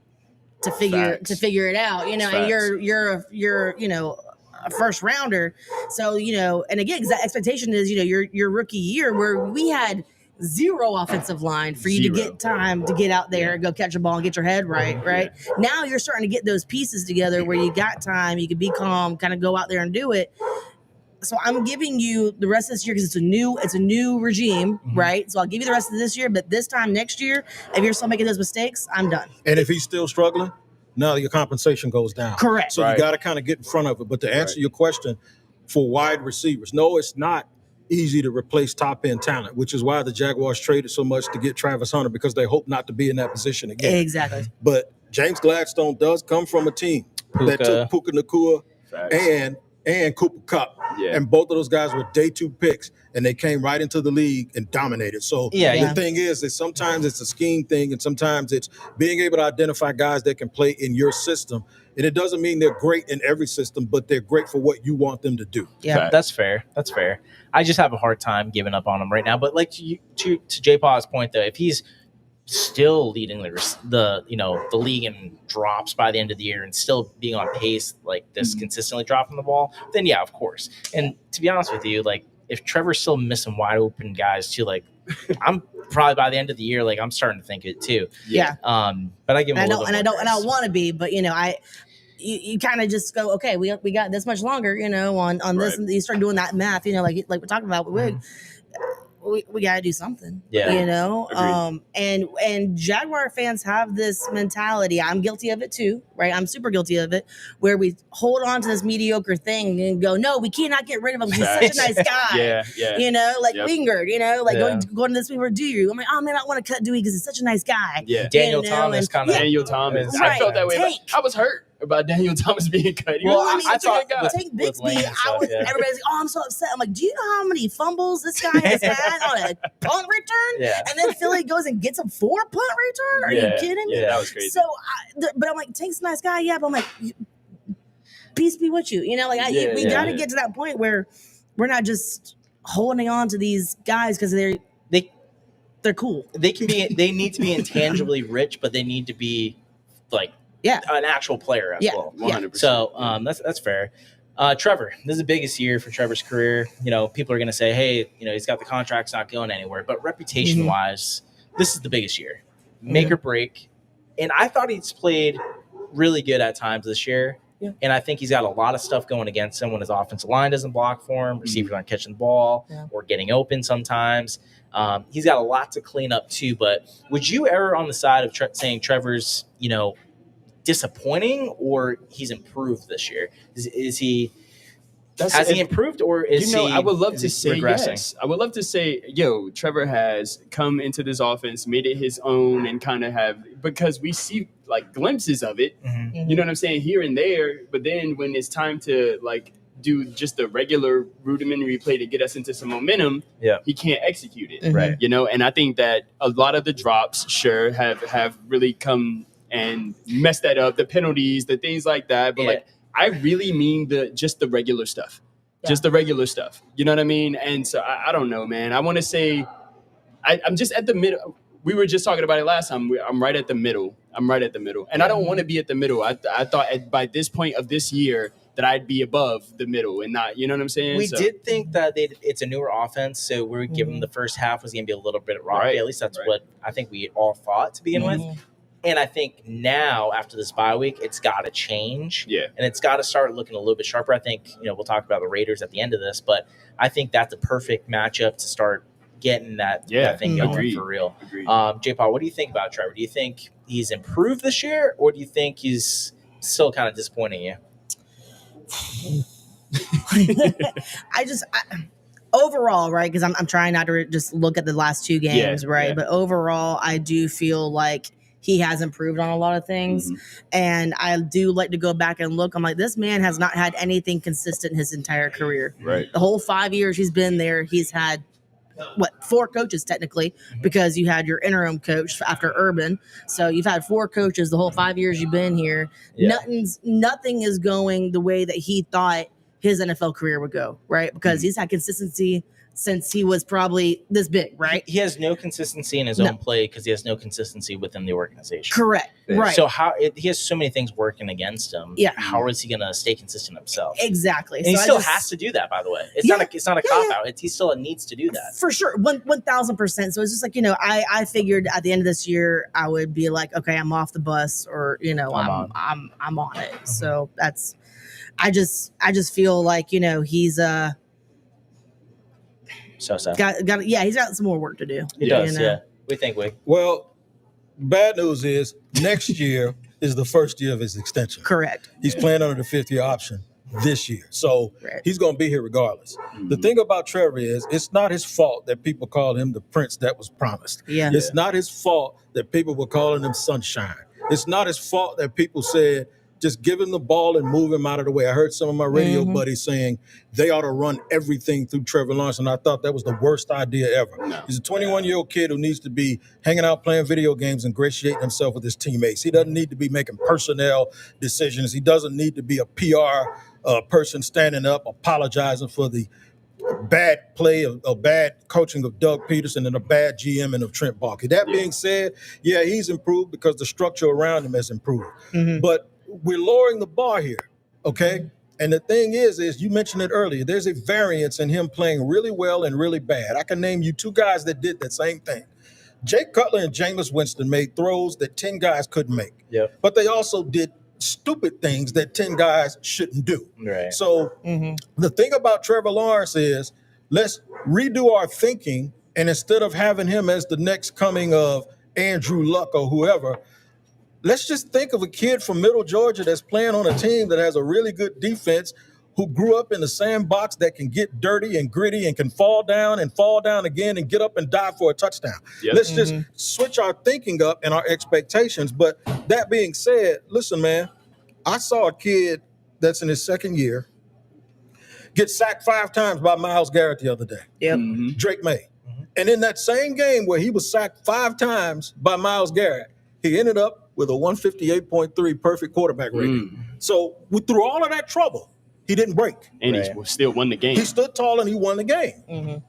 to figure it out. And you're a first rounder, so and again, expectation is your rookie year where we had 0 offensive line for you to get time to get out there and go catch a ball and get your head right. Now you're starting to get those pieces together where you got time, you can be calm, kind of go out there and do it. So I'm giving you the rest of this year because it's a new regime, right? So I'll give you the rest of this year, but this time next year, if you're still making those mistakes, I'm done. And if he's still struggling, now your compensation goes down. Correct. So you got to kind of get in front of it. But to answer your question, for wide receivers, no, it's not easy to replace top-end talent, which is why the Jaguars traded so much to get Travis Hunter, because they hope not to be in that position again. Exactly. But James Gladstone does come from a team that took Puka Nacua and Cooper Kupp. And both of those guys were day 2 picks, and they came right into the league and dominated. So the thing is that sometimes it's a scheme thing, and sometimes it's being able to identify guys that can play in your system. And it doesn't mean they're great in every system, but they're great for what you want them to do. Yeah, that's fair. I just have a hard time giving up on him right now. But like to Jpaw's point, though, if he's still leading the league in drops by the end of the year and still being on pace like this, consistently dropping the ball, then yeah, of course. And to be honest with you, like if Trevor's still missing wide open guys too, like I'm probably by the end of the year, like I'm starting to think it too. Yeah. But I give him I don't want to be, but you kind of just go, okay, we got this much longer, on this, and you start doing that math, like we're talking about with Wig. We got to do something, and Jaguar fans have this mentality. I'm guilty of it too, right? I'm super guilty of it, where we hold on to this mediocre thing and go, no, we cannot get rid of him. He's such a nice guy. Wingard, going to this Wingard, do you? I'm like, oh man, I want to cut Dewey because he's such a nice guy. Yeah, Daniel Thomas. I felt that way. I was hurt about Daniel Thomas being cut. I thought Tank Bixby. Everybody's like, oh, I'm so upset. I'm like, do you know how many fumbles this guy has had on a punt return? Yeah. And then Philly goes and gets him for a punt return? Are you kidding me? Yeah, that was crazy. So, but I'm like, Tank's a nice guy, but I'm like, peace be with you. We got to get to that point where we're not just holding on to these guys because they're cool. They need to be intangibly rich, but they need to be like an actual player as well. 100%. So that's fair. Trevor, this is the biggest year for Trevor's career. People are going to say, hey, he's got the contract's not going anywhere. But reputation-wise, this is the biggest year. Make or break. And I thought he's played really good at times this year. Yeah. And I think he's got a lot of stuff going against him when his offensive line doesn't block for him, receivers aren't catching the ball or getting open sometimes. He's got a lot to clean up too. But would you err on the side of saying Trevor's, disappointing, or he's improved this year? Has he improved, or is he? I would love to say regressing? yes. I would love to say, Trevor has come into this offense, made it his own, and kind of because we see like glimpses of it. Mm-hmm. You know what I'm saying, here and there. But then when it's time to like do just the regular rudimentary play to get us into some momentum, he can't execute it. Right. And I think that a lot of the drops have really come and messed that up. The penalties, the things like that. But I really mean just the regular stuff. Just the regular stuff. You know what I mean? And so I don't know, man. I want to say I'm just at the middle. We were just talking about it last time. I'm right at the middle. And I don't want to be at the middle. I thought by this point of this year that I'd be above the middle and not, you know what I'm saying? We did think that it's a newer offense, so we were giving the first half was going to be a little bit rocky. Right. At least that's what I think we all thought to begin with. And I think now, after this bye week, it's got to change. Yeah. And it's got to start looking a little bit sharper. I think, we'll talk about the Raiders at the end of this, but I think that's a perfect matchup to start getting that thing going for real. Jpaw, what do you think about Trevor? Do you think he's improved this year, or do you think he's still kind of disappointing you? Overall, right, because I'm trying not to just look at the last two games, right? But overall, I do feel like he has improved on a lot of things. And I do like to go back and look. I'm like, this man has not had anything consistent his entire career. Right. The whole 5 years he's been there, he's had, 4 coaches technically, because you had your interim coach after Urban. So you've had 4 coaches the whole 5 years you've been here. Yeah. Nothing is going the way that he thought his NFL career would go, right? Because he's had consistency since he was probably this big, right? He has no consistency in his own play because he has no consistency within the organization. Correct. Right. So he has so many things working against him. Yeah. How is he going to stay consistent himself? Exactly. And he still has to do that, by the way. It's not a cop out. He still needs to do that. For sure. 1,000%. So it's just like, I figured at the end of this year, I would be like, okay, I'm off the bus, or, I'm on it. So I just feel like, he's So he's got some more work to do. He does, We think we. Well, bad news is next year is the first year of his extension. Correct. He's playing under the 5th-year option this year. So he's going to be here regardless. The thing about Trevor is it's not his fault that people call him the prince that was promised. Yeah. It's not his fault that people were calling him sunshine. It's not his fault that people said, just give him the ball and move him out of the way. I heard some of my radio buddies saying they ought to run everything through Trevor Lawrence, and I thought that was the worst idea ever. No. He's a 21-year-old kid who needs to be hanging out playing video games and ingratiating himself with his teammates. He doesn't need to be making personnel decisions. He doesn't need to be a PR person standing up apologizing for the bad play of bad coaching of Doug Peterson and a bad GMing of Trent Baalke. That being said, he's improved because the structure around him has improved. But we're lowering the bar here, okay? And the thing is you mentioned it earlier, there's a variance in him playing really well and really bad. I can name you 2 guys that did that same thing. Jake Cutler and Jameis Winston made throws that 10 guys couldn't make. Yep. But they also did stupid things that 10 guys shouldn't do. Right. So the thing about Trevor Lawrence is let's redo our thinking, and instead of having him as the next coming of Andrew Luck or whoever, let's just think of a kid from Middle Georgia that's playing on a team that has a really good defense, who grew up in the sandbox, that can get dirty and gritty and can fall down again and get up and dive for a touchdown. Yep. Let's just switch our thinking up and our expectations. But that being said, listen, man, I saw a kid that's in his 2nd year get sacked 5 times by Myles Garrett the other day. Yep. Drake May. And in that same game where he was sacked 5 times by Myles Garrett, he ended up with a 158.3 perfect quarterback rating. So through all of that trouble, he didn't break. And he still won the game. He stood tall and he won the game.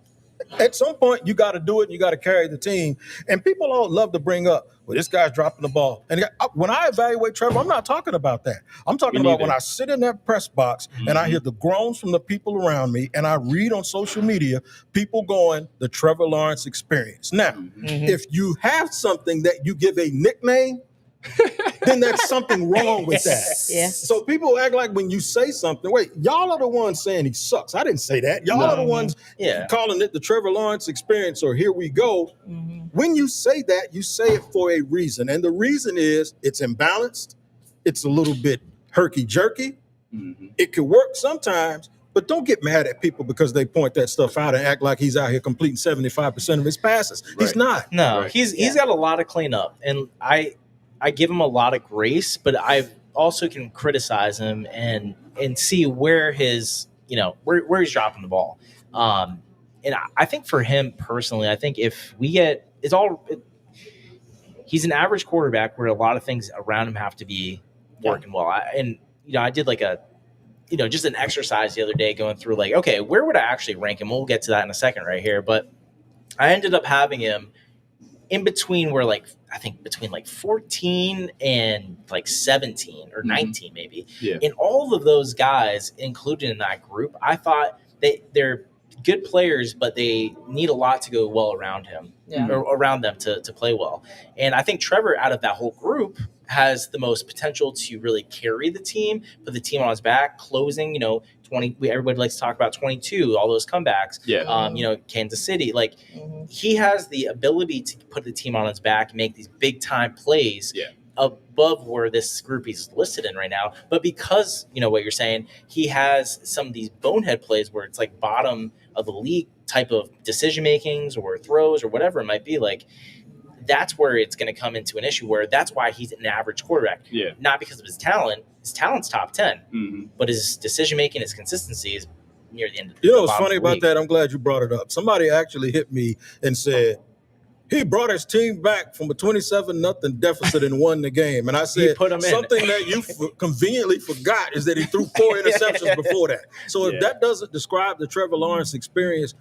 At some point, you got to do it and you got to carry the team. And people all love to bring up, well, this guy's dropping the ball. And when I evaluate Trevor, I'm not talking about that. I'm talking about when I sit in that press box and I hear the groans from the people around me, and I read on social media people going, the Trevor Lawrence experience. Now, if you have something that you give a nickname, then there's something wrong with that. Yeah. So people act like when you say something, wait, y'all are the ones saying he sucks. I didn't say that. Y'all are the ones calling it the Trevor Lawrence experience or here we go. When you say that, you say it for a reason. And the reason is it's imbalanced. It's a little bit herky-jerky. It could work sometimes, but don't get mad at people because they point that stuff out and act like he's out here completing 75% of his passes. Right. He's not. No, he's got a lot of cleanup, and I give him a lot of grace, but I also can criticize him and see where his where he's dropping the ball. And I think for him personally, I think if we get he's an average quarterback where a lot of things around him have to be working well. I did like a just an exercise the other day going through like, okay, where would I actually rank him? We'll get to that in a second right here. But I ended up having him in between where like, I think between like 14 and like 17 or 19 maybe. Yeah. And all of those guys included in that group, I thought they're good players, but they need a lot to go well around him or around them to play well. And I think Trevor out of that whole group has the most potential to really carry the team, put the team on his back, closing, 20, everybody likes to talk about 22, all those comebacks, Kansas City, like he has the ability to put the team on his back, make these big time plays above where this group is listed in right now. But because, what you're saying, he has some of these bonehead plays where it's like bottom of the league type of decision makings or throws or whatever it might be, like that's where it's going to come into an issue where that's why he's an average quarterback. Yeah. Not because of his talent. His talent's top 10, but his decision making, his consistency is near the end. What's funny about that? I'm glad you brought it up. Somebody actually hit me and said, he brought his team back from a 27-0 deficit and won the game. And I said, something that you conveniently forgot is that he threw 4 interceptions before that. So if that doesn't describe the Trevor Lawrence experience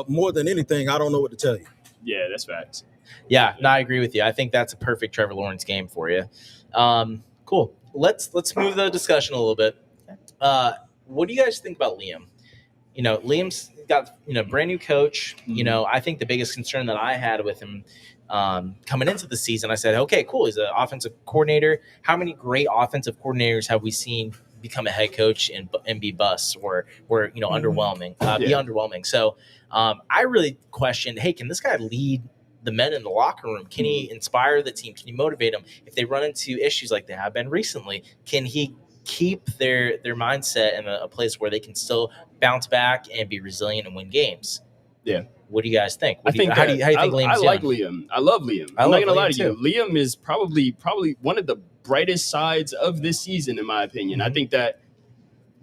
more than anything, I don't know what to tell you. Yeah, that's facts. Yeah, no, I agree with you. I think that's a perfect Trevor Lawrence game for you. Cool. Let's move the discussion a little bit. What do you guys think about Liam? Liam's got brand new coach. I think the biggest concern that I had with him coming into the season, I said, okay, cool. He's an offensive coordinator. How many great offensive coordinators have we seen become a head coach and be busts or underwhelming? Be underwhelming. So I really questioned, hey, can this guy lead the men in the locker room? Can he inspire the team? Can he motivate them? If they run into issues like they have been recently, can he keep their mindset in a place where they can still bounce back and be resilient and win games? Yeah. What do you guys think? How do you think Liam's I like Liam. I love Liam. I'm not going to lie to you. Liam is probably one of the brightest sides of this season, in my opinion. I think that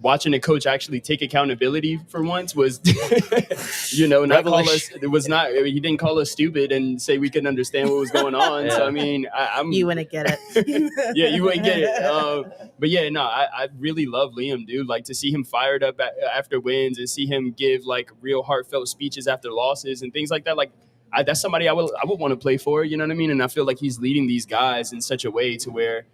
watching a coach actually take accountability for once was, not call us. It was not. I mean, he didn't call us stupid and say we couldn't understand what was going on. So I mean, you wouldn't get it. Yeah, you wouldn't get it. But yeah, no, I really love Liam, dude. Like to see him fired up after wins and see him give like real heartfelt speeches after losses and things like that. Like that's somebody I would want to play for. You know what I mean? And I feel like he's leading these guys in such a way to where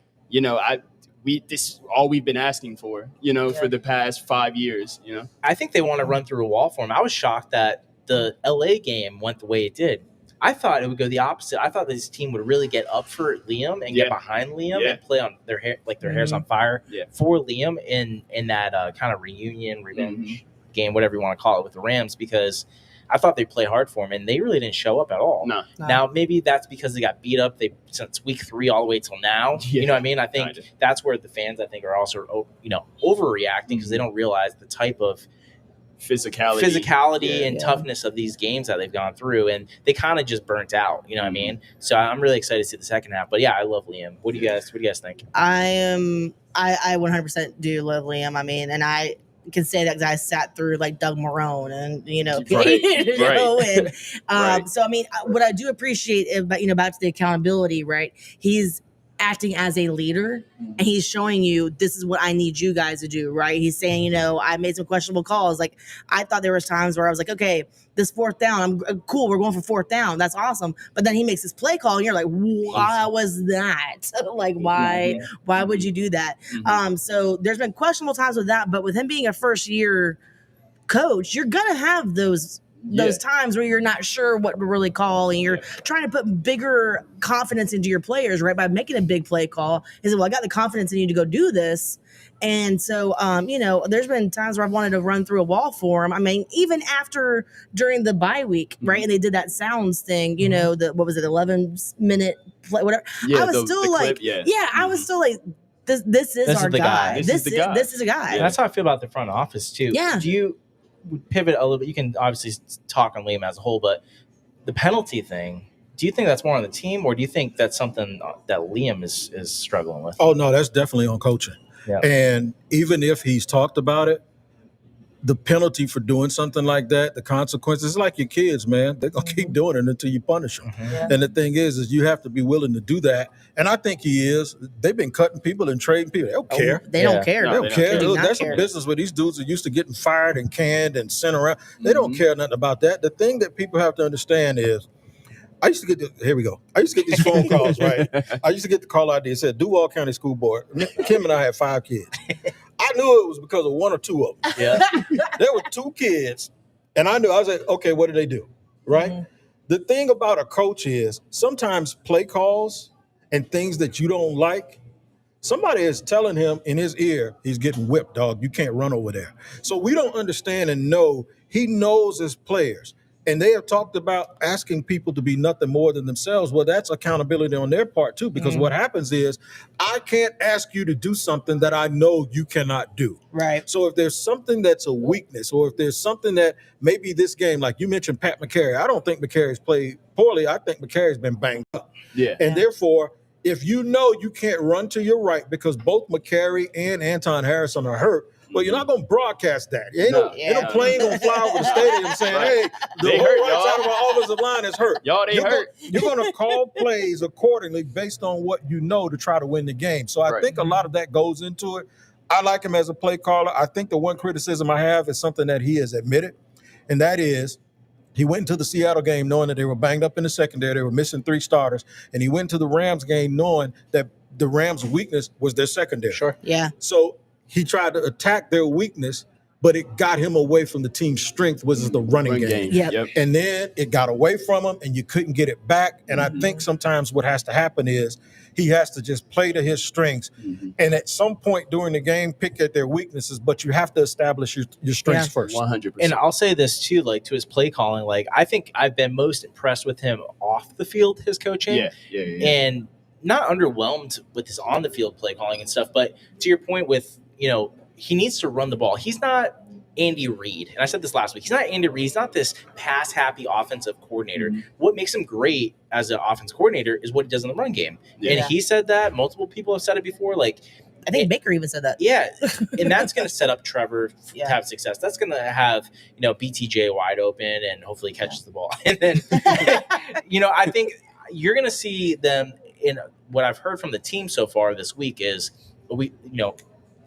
this is all we've been asking for, for the past 5 years, I think they want to run through a wall for him. I was shocked that the LA game went the way it did. I thought it would go the opposite. I thought this team would really get up for Liam and get behind Liam and play on their hair, like their hair's on fire for Liam in that kind of reunion, revenge game, whatever you want to call it, with the Rams, because I thought they'd play hard for him, and they really didn't show up at all. No. Now, maybe that's because they got beat up since week 3 all the way till now. Yeah. You know what I mean? I think that's where the fans, are also, overreacting because they don't realize the type of physicality and toughness of these games that they've gone through, and they kind of just burnt out. You know what I mean? So I'm really excited to see the second half. But yeah, I love Liam. What do you guys think? I 100% do love Liam. I mean, and I can say that because I sat through like Doug Marrone and so I mean, what I do appreciate about back to the accountability, right? He's acting as a leader and he's showing you this is what I need you guys to do, right? He's saying, I made some questionable calls. Like I thought there was times where I was like, okay, this 4th down, I'm cool, we're going for 4th down, that's awesome. But then he makes this play call and you're like, why was that? Like why would you do that? So there's been questionable times with that, but with him being a first year coach, you're gonna have those those times where you're not sure what to really call, and you're trying to put bigger confidence into your players, right? By making a big play call, is well, I got the confidence in you to go do this. And so, there's been times where I've wanted to run through a wall for them. I mean, even during the bye week, right? And they did that sounds thing, what was it, 11-minute play, whatever. Yeah, I was still like, I was still like, this is our guy. This is a guy. Yeah. That's how I feel about the front office too. Yeah. Do you pivot a little bit? You can obviously talk on Liam as a whole, but the penalty thing, do you think that's more on the team, or do you think that's something that Liam is struggling with? Oh, no, that's definitely on coaching. Yeah. And even if he's talked about it, the penalty for doing something like that, the consequences, it's like your kids, man. They're going to keep doing it until you punish them. Yeah. And the thing is you have to be willing to do that. And I think he is. They've been cutting people and trading people. They don't care. They don't care. They don't care. That's a business where these dudes are used to getting fired and canned and sent around. They don't care nothing about that. The thing that people have to understand is, I used to get these phone calls, right? I used to get the call out there that said, Duval County School Board. Kim and I had 5 kids. I knew it was because of 1 or 2 of them. Yeah. There were 2 kids, and I was like, okay, what do they do, right? Mm-hmm. The thing about a coach is sometimes play calls and things that you don't like, somebody is telling him in his ear, he's getting whipped, dog. You can't run over there. So we don't understand and know he knows his players. And they have talked about asking people to be nothing more than themselves. Well, that's accountability on their part, too, because what happens is I can't ask you to do something that I know you cannot do. Right. So if there's something that's a weakness, or if there's something that maybe this game, like you mentioned Pat McCary, I don't think McCary's played poorly. I think McCary's been banged up. Yeah. And therefore, if you know you can't run to your right because both McCary and Anton Harrison are hurt, well, you're not going to broadcast that. Ain't no plane going to fly over the stadium saying, hey, the whole right side of our offensive line is hurt. They hurt. You're going to call plays accordingly based on what you know to try to win the game. So I think a lot of that goes into it. I like him as a play caller. I think the one criticism I have is something that he has admitted, and that is he went into the Seattle game knowing that they were banged up in the secondary. They were missing 3 starters. And he went to the Rams game knowing that the Rams' weakness was their secondary. Sure. Yeah. So he tried to attack their weakness, but it got him away from the team's strength, which is the running game. Yep. And then it got away from him, and you couldn't get it back. And I think sometimes what has to happen is he has to just play to his strengths. And at some point during the game, pick at their weaknesses, but you have to establish your strengths first. 100%. And I'll say this too, like to his play calling, like I think I've been most impressed with him off the field, his coaching. Yeah. And not underwhelmed with his on the field play calling and stuff. But to your point with, he needs to run the ball. He's not Andy Reid. And I said this last week. He's not Andy Reid. He's not this pass-happy offensive coordinator. What makes him great as an offense coordinator is what he does in the run game. Yeah. And he said that. Multiple people have said it before. Like, I think Baker even said that. Yeah. And that's going to set up Trevor to have success. That's going to have, BTJ wide open and hopefully catches the ball. And then, I think you're going to see them in what I've heard from the team so far this week is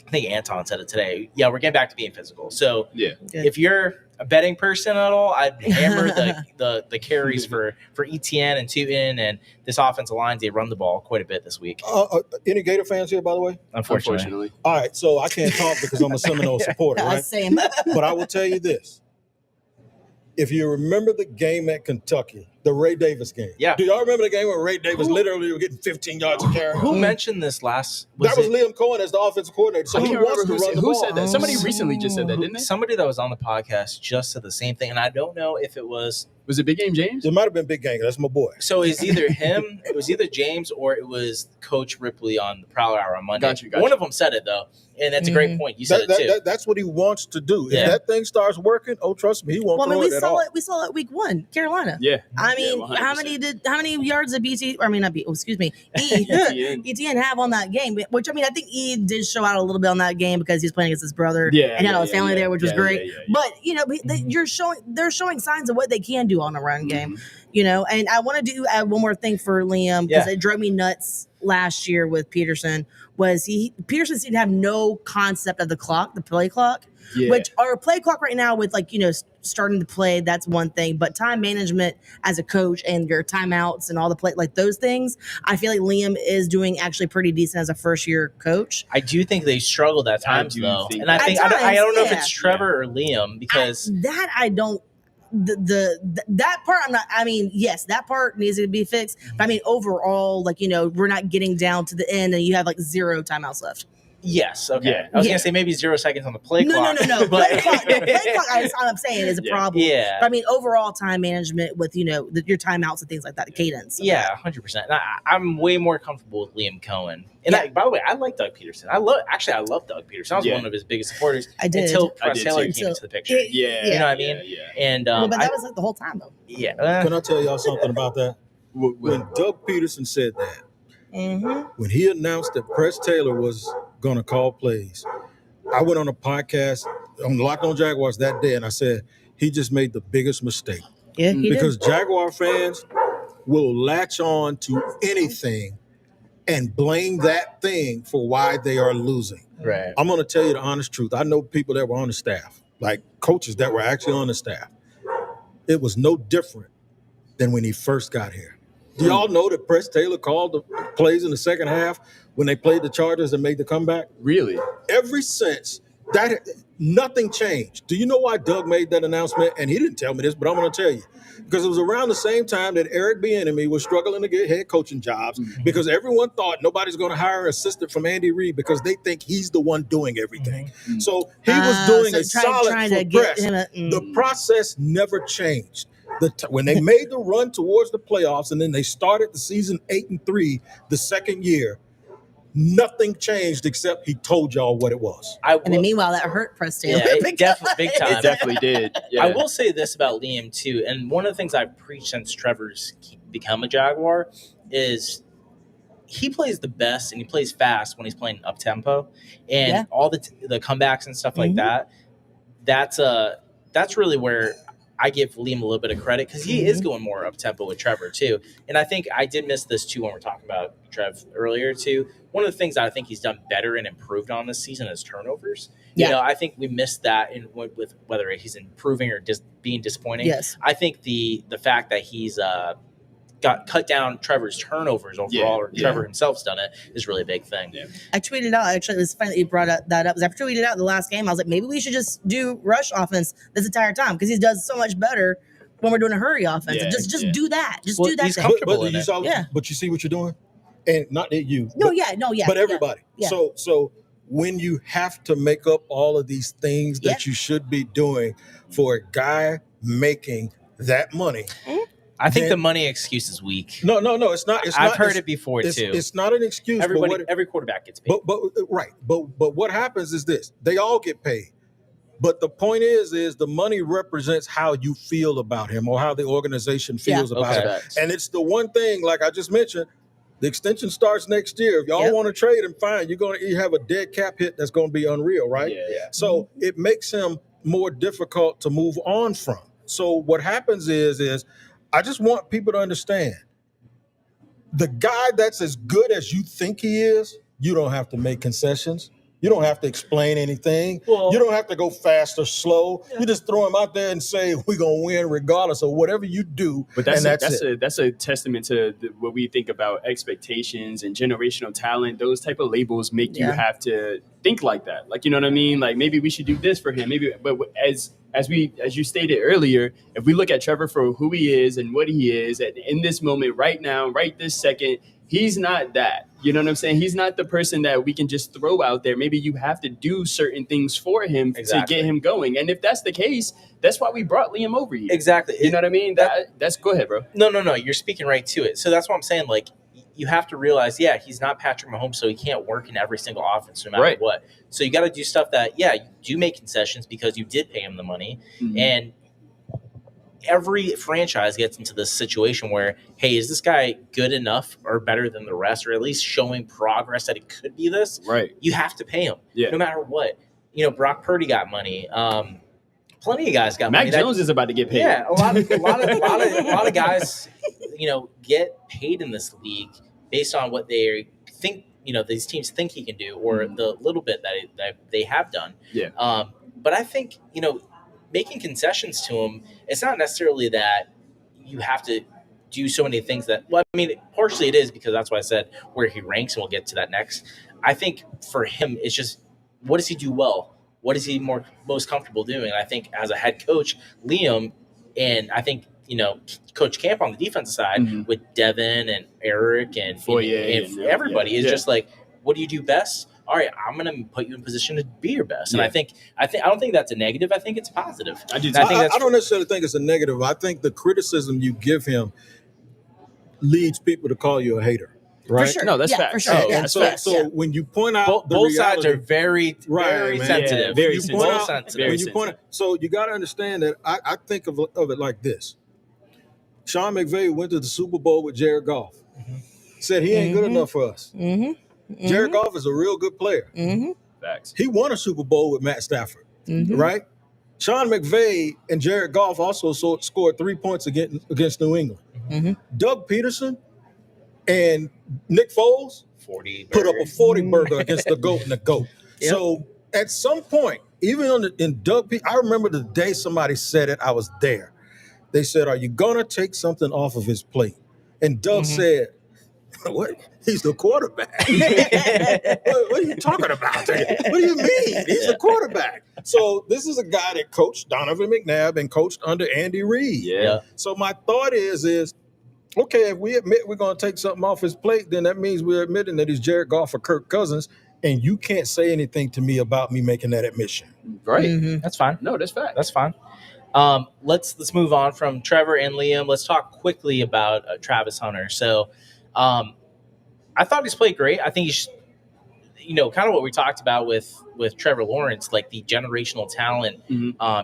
I think Anton said it today. Yeah, we're getting back to being physical. So if you're a betting person at all, I'd hammer the carries for ETN and Tootin and this offensive line. They run the ball quite a bit this week. Any Gator fans here, by the way? Unfortunately. All right, so I can't talk because I'm a Seminole supporter, right? Same. But I will tell you this. If you remember the game at Kentucky, the Ray Davis game. Yeah. Do y'all remember the game where Ray Davis literally was getting 15 yards a carry? Who mentioned this last? That was Liam Cohen as the offensive coordinator. So he wants to run the ball. Who said that? Somebody recently just said that, didn't they? Somebody that was on the podcast just said the same thing, and I don't know if it was. Was it Big Game James? It might have been Big Game. That's my boy. So it's either him, it was either James, or it was Coach Ripley on the Prowler Hour on Monday. Gotcha. One of them said it, though, and that's a great point. You said it, too. That's what he wants to do. If that thing starts working, trust me, he won't throw it at all. We saw it week 1, Carolina. Yeah. I mean, how many yards did ETN have on that game? Which, I mean, I think he did show out a little bit on that game because he's playing against his brother and he had his family there, which was great. But, they're showing signs of what they can do on the run game. And I want to add one more thing for Liam because it drove me nuts last year with Peterson. Peterson seemed to have no concept of the play clock, which our play clock right now with starting to play, that's one thing, but time management as a coach and your timeouts and all the play, like those things, I feel like Liam is doing actually pretty decent as a first year coach. I do think they struggled at times though. And I don't know if it's Trevor or Liam because I don't that part yes, that part needs to be fixed. But I mean, overall, like, we're not getting down to the end and you have like 0 timeouts left. Yes. Okay. Yeah. I was gonna say maybe 0 seconds on the play clock. No. Play clock. I'm saying is a problem. Yeah. But I mean, overall time management with your timeouts and things like that, the cadence. Yeah, 100%. I'm way more comfortable with Liam Cohen. And by the way, I like Doug Peterson. I love Doug Peterson. I was one of his biggest supporters until Press Taylor came into the picture. Yeah. You know what I mean? Yeah. And but that was like the whole time though. Yeah. Can I tell y'all something about that? When Doug Peterson said that, when he announced that Press Taylor was going to call plays, I went on a podcast on Locked On Jaguars that day, and I said he just made the biggest mistake. Yeah, he because did. Jaguar fans will latch on to anything and blame that thing for why they are losing. Right. I'm going to tell you the honest truth. I know people that were on the staff, like coaches that were actually on the staff. It was no different than when he first got here. Do y'all know that Press Taylor called the plays in the second half when they played the Chargers and made the comeback? Really? Ever since that, nothing changed. Do you know why Doug made that announcement? And he didn't tell me this, but I'm going to tell you. Because it was around the same time that Eric Bieniemy was struggling to get head coaching jobs because everyone thought nobody's going to hire an assistant from Andy Reid because they think he's the one doing everything. So he was doing a solid for Press. The process never changed. When they made the run towards the playoffs and then they started the season 8-3 the second year, nothing changed except he told y'all what it was. And then meanwhile, that hurt Press Taylor. Yeah, big time. It definitely did. Yeah. I will say this about Liam too, and one of the things I've preached since Trevor's become a Jaguar is he plays the best and he plays fast when he's playing up tempo, and all the comebacks and stuff like that. That's really where I give Liam a little bit of credit because he is going more up tempo with Trevor too. And I think I did miss this too when we're talking about Trev earlier too. One of the things that I think he's done better and improved on this season is turnovers. Yeah. You know, I think we missed that with whether he's improving or just being disappointing. Yes. I think the fact that he's got cut down Trevor's turnovers overall, or Trevor himself's done it, is really a big thing. Yeah. I tweeted out, actually, it was funny that you brought that up. I tweeted out the last game. I was like, maybe we should just do rush offense this entire time because he does so much better when we're doing a hurry offense. Yeah, Just do that. Just do that. He's thing. comfortable in you it. saw, but you see what you're doing? And not that you. But everybody. Yeah. So when you have to make up all of these things that you should be doing for a guy making that money. I think the money excuse is weak. No, it's not. I've heard it before too. It's not an excuse. Every quarterback gets paid. But what happens is this: they all get paid. But the point is the money represents how you feel about him or how the organization feels about him. And it's the one thing, like I just mentioned, the extension starts next year. If y'all want to trade him, fine. You have a dead cap hit that's going to be unreal, right? Yeah. So it makes him more difficult to move on from. So what happens is I just want people to understand the guy that's as good as you think he is, you don't have to make concessions. You don't have to explain anything. Well, you don't have to go fast or slow. You just throw him out there and say, we're going to win regardless of whatever you do. But that's a testament to what we think about expectations and generational talent. Those type of labels make you have to think like that. Like, you know what I mean? Like, maybe we should do this for him. But as you stated earlier, if we look at Trevor for who he is and what he is in this moment right now, right this second, he's not that. You know what I'm saying? He's not the person that we can just throw out there. Maybe you have to do certain things for him to get him going. And if that's the case, that's why we brought Liam over here. Exactly. You know what I mean? That's go ahead, bro. No. You're speaking right to it. So that's what I'm saying. Like, you have to realize, he's not Patrick Mahomes, so he can't work in every single offense no matter what. So you got to do stuff that, you do make concessions because you did pay him the money. Mm-hmm. And every franchise gets into this situation where, hey, is this guy good enough or better than the rest, or at least showing progress that it could be this? Right. You have to pay him no matter what. You know, Brock Purdy got money. Plenty of guys got money. Mac Jones is about to get paid. Yeah, a lot of guys, get paid in this league based on what they think, these teams think he can do, or the little bit that they have done. Yeah. But I think, making concessions to him, it's not necessarily that you have to do so many things that, partially it is because that's why I said where he ranks, and we'll get to that next. I think for him, it's just, what does he do well? What is he most comfortable doing? And I think as a head coach, Liam, And I think, Coach Camp on the defensive side with Devin and Eric and everybody is just like, what do you do best? All right, I'm going to put you in position to be your best. And I don't think that's a negative. I think it's positive. I don't necessarily think it's a negative. I think the criticism you give him leads people to call you a hater. Right? For sure. No, that's fact. For sure. So when you point out both sides are very sensitive. Very sensitive. So you got to understand that I think of it like this. Sean McVay went to the Super Bowl with Jared Goff. Said he ain't good enough for us. Jared Goff is a real good player. Facts. He won a Super Bowl with Matt Stafford, right? Sean McVay and Jared Goff also scored 3 points against New England. Doug Peterson and Nick Foles put up a 40 burger against the GOAT and the GOAT. Yep. So at some point, even in Doug, I remember the day somebody said it, I was there. They said, "Are you going to take something off of his plate?" And Doug said, "What? He's the quarterback." What are you talking about? What do you mean? He's the quarterback. So this is a guy that coached Donovan McNabb and coached under Andy Reid. Yeah. So my thought is okay, if we admit we're going to take something off his plate, then that means we're admitting that he's Jared Goff or Kirk Cousins, and you can't say anything to me about me making that admission. Right. That's fine. No, that's fact. That's fine. Let's move on from Trevor and Liam. Let's talk quickly about Travis Hunter. So I thought he's played great. I think he's, kind of what we talked about with Trevor Lawrence, like the generational talent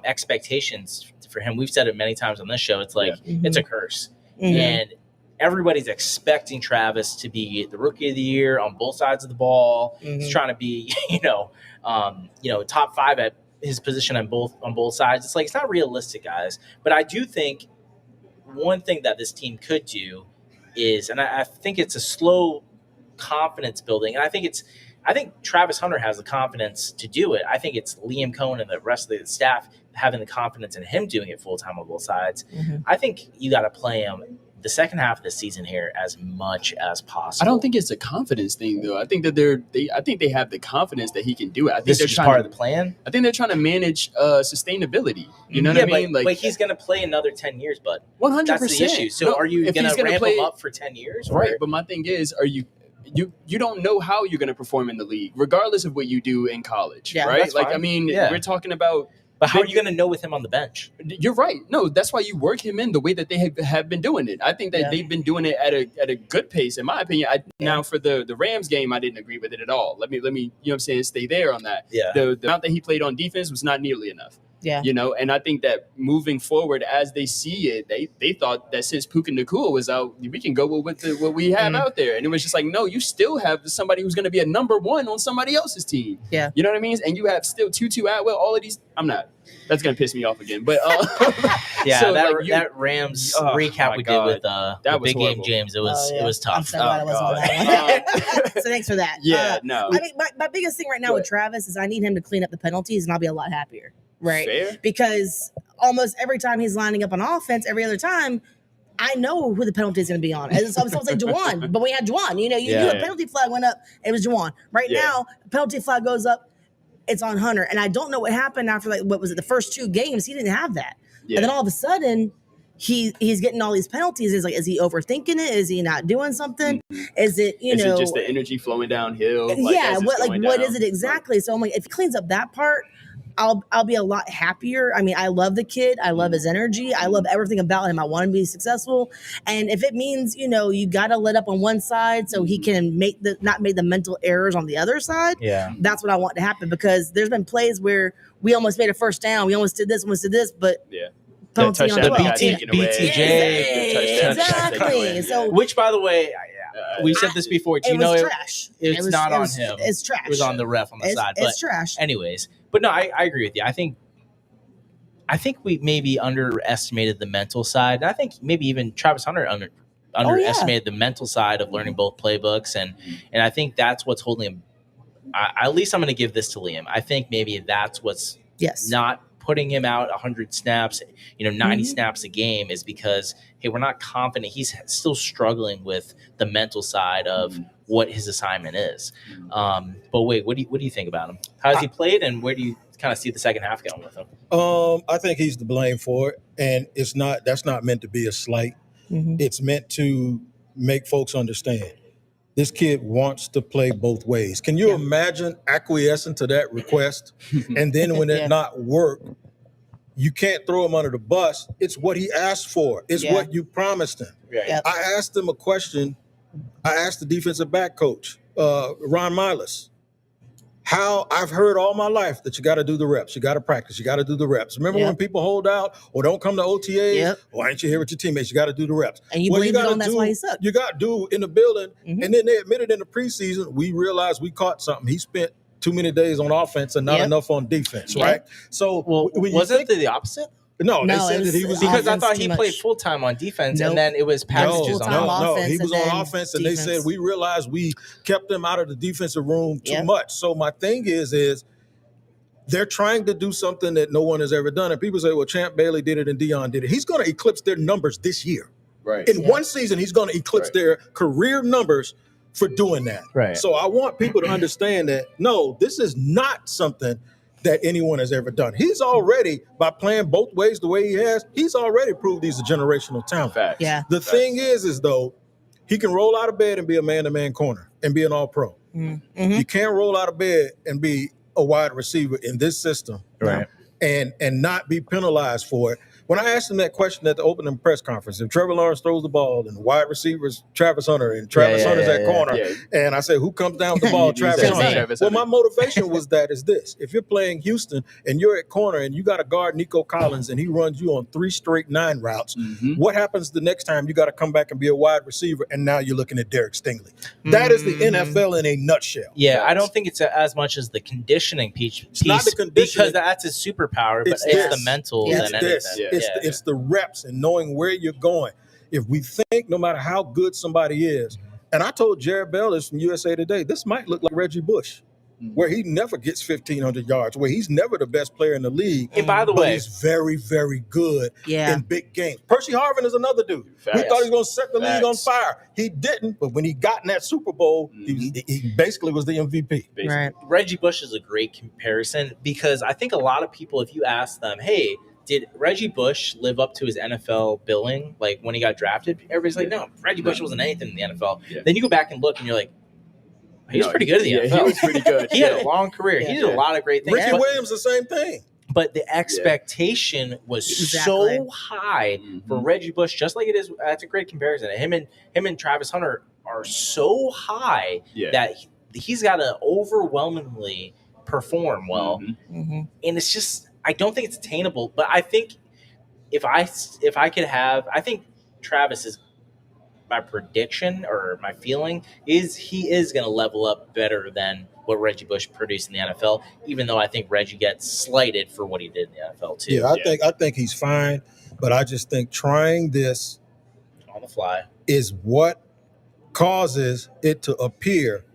expectations for him. We've said it many times on this show. It's like it's a curse. And everybody's expecting Travis to be the rookie of the year on both sides of the ball. He's trying to be, top 5 at his position on both sides. It's like, it's not realistic, guys. But I do think one thing that this team could do is, and I think it's a slow confidence building. And I think Travis Hunter has the confidence to do it. I think it's Liam Cohen and the rest of the staff having the confidence in him doing it full time on both sides. I think you got to play him the second half of the season here as much as possible. I don't think it's a confidence thing, though. I think that I think they have the confidence that he can do it. I think this is part of the plan. I think they're trying to manage sustainability. You know what I mean? But he's going to play another 10 years, bud. 100%. That's the issue. So are you going to ramp him up for 10 years? Right. But my thing is, you don't know how you're going to perform in the league, regardless of what you do in college, right? Like, fine. I mean, we're talking about. But how are you going to know with him on the bench? You're right. No, that's why you work him in the way that they have been doing it. I think that they've been doing it at a good pace, in my opinion. Now, for the Rams game, I didn't agree with it at all. Let me, you know what I'm saying, stay there on that. Yeah. The amount that he played on defense was not nearly enough. Yeah. And I think that moving forward, as they see it, they thought that since Puka Nacua was out, we can go with what we have out there. And it was just like, no, you still have somebody who's going to be a number 1 on somebody else's team. Yeah. You know what I mean? And you have still Tutu Atwell, all of these. I'm not. That's going to piss me off again. But so that Rams recap we did with the Big horrible. Game James, it was tough. I'm so glad I was on that one. So thanks for that. Yeah, no. I mean, my biggest thing right now with Travis is I need him to clean up the penalties, and I'll be a lot happier. Right. Fair. Because almost every time he's lining up on offense, every other time, I know who the penalty is going to be on. And some say Juwan, but we had Juwan. You knew a penalty flag went up, it was Juwan. Right now, a penalty flag goes up, it's on Hunter. And I don't know what happened after, the first 2 games. He didn't have that. Yeah. And then all of a sudden, he's getting all these penalties. It's like, is he overthinking it? Is he not doing something? Is it, is it just the energy flowing downhill? What is it exactly? So I'm like, if he cleans up that part, I'll be a lot happier. I mean, I love the kid. I love his energy. I love everything about him. I want him to be successful. And if it means, you got to let up on one side so he can not make the mental errors on the other side. Yeah. That's what I want to happen, because there's been plays where we almost made a first down. We almost did this, but penalty on 12. BTJ. Exactly. So, which, by the way, we said this before. Do you know trash. It's not on him. It's trash. It was on the ref on the side. It's trash. Anyways, but no, I agree with you. I think we maybe underestimated the mental side. And I think maybe even Travis Hunter underestimated the mental side of learning both playbooks, and I think that's what's holding him. At least I'm going to give this to Liam. I think maybe that's what's not putting him out 100 snaps, 90 snaps a game, is because, hey, we're not confident. He's still struggling with the mental side of what his assignment is. But wait, what do you think about him? How has he played, and where do you kind of see the second half going with him? I think he's to blame for it, and that's not meant to be a slight. Mm-hmm. It's meant to make folks understand this kid wants to play both ways. Can you imagine acquiescing to that request, and then when it not work, you can't throw him under the bus. It's what he asked for. It's what you promised him. Right. Yep. I asked him a question. I asked the defensive back coach, Ron Milas, how I've heard all my life that you got to do the reps. You got to practice. You got to do the reps. Remember when people hold out or don't come to OTAs? Why ain't you here with your teammates? You got to do the reps. And you believe it on that's why he sucked. You got to do in the building. And then they admitted in the preseason, we realized we caught something. He spent too many days on offense and not enough on defense, right? So wasn't it the opposite? No, they said that he was because I thought he played full time on defense, and then it was packages on offense. No, he was on offense, and they said we realized we kept him out of the defensive room too much. So my thing is they're trying to do something that no one has ever done, and people say, "Well, Champ Bailey did it and Dion did it." He's going to eclipse their numbers this year. Right. In one season, he's going to eclipse their career numbers for doing that. Right. So I want people to understand that no, this is not something that anyone has ever done. He's already, by playing both ways the way he has, he's already proved he's a generational talent. Facts. Yeah. The thing is though, he can roll out of bed and be a man-to-man corner and be an all-pro. Mm-hmm. You can't roll out of bed and be a wide receiver in this system, right? And not be penalized for it. When I asked him that question at the opening press conference, if Trevor Lawrence throws the ball and the wide receivers Travis Hunter and Travis Hunter's at corner, and I said, who comes down with the ball? Travis Hunter. Well, my motivation was is this. If you're playing Houston and you're at corner and you got to guard Nico Collins and he runs you on 3 straight 9 routes, what happens the next time you got to come back and be a wide receiver and now you're looking at Derek Stingley? That is the NFL in a nutshell. Yeah, I don't think it's as much as the conditioning piece. It's not the conditioning. Because that's his superpower, but it's the mental than anything. It's the reps and knowing where you're going. If we think no matter how good somebody is, and I told Jared Bellis from USA Today, this might look like Reggie Bush, where he never gets 1,500 yards, where he's never the best player in the league. And by the way, he's very, very good in big games. Percy Harvin is another dude. We thought he was going to set the league on fire. He didn't, but when he got in that Super Bowl, he basically was the MVP. Right. Reggie Bush is a great comparison because I think a lot of people, if you ask them, hey, did Reggie Bush live up to his NFL billing, like when he got drafted? Everybody's like, no, Reggie Bush wasn't anything in the NFL. Yeah. Then you go back and look, and you're like, he was pretty good in the NFL. He was pretty good. He had a long career. He did a lot of great things. Ricky Williams, the same thing. But the expectation was so high for Reggie Bush, just like it is. That's a great comparison. Him and Travis Hunter are so high that he's got to overwhelmingly perform well, and it's just. I don't think it's attainable, but I think if I could have, I think Travis is my prediction or my feeling is he is going to level up better than what Reggie Bush produced in the NFL, even though I think Reggie gets slighted for what he did in the NFL too. Yeah, I think he's fine, but I just think trying this on the fly is what causes it to appear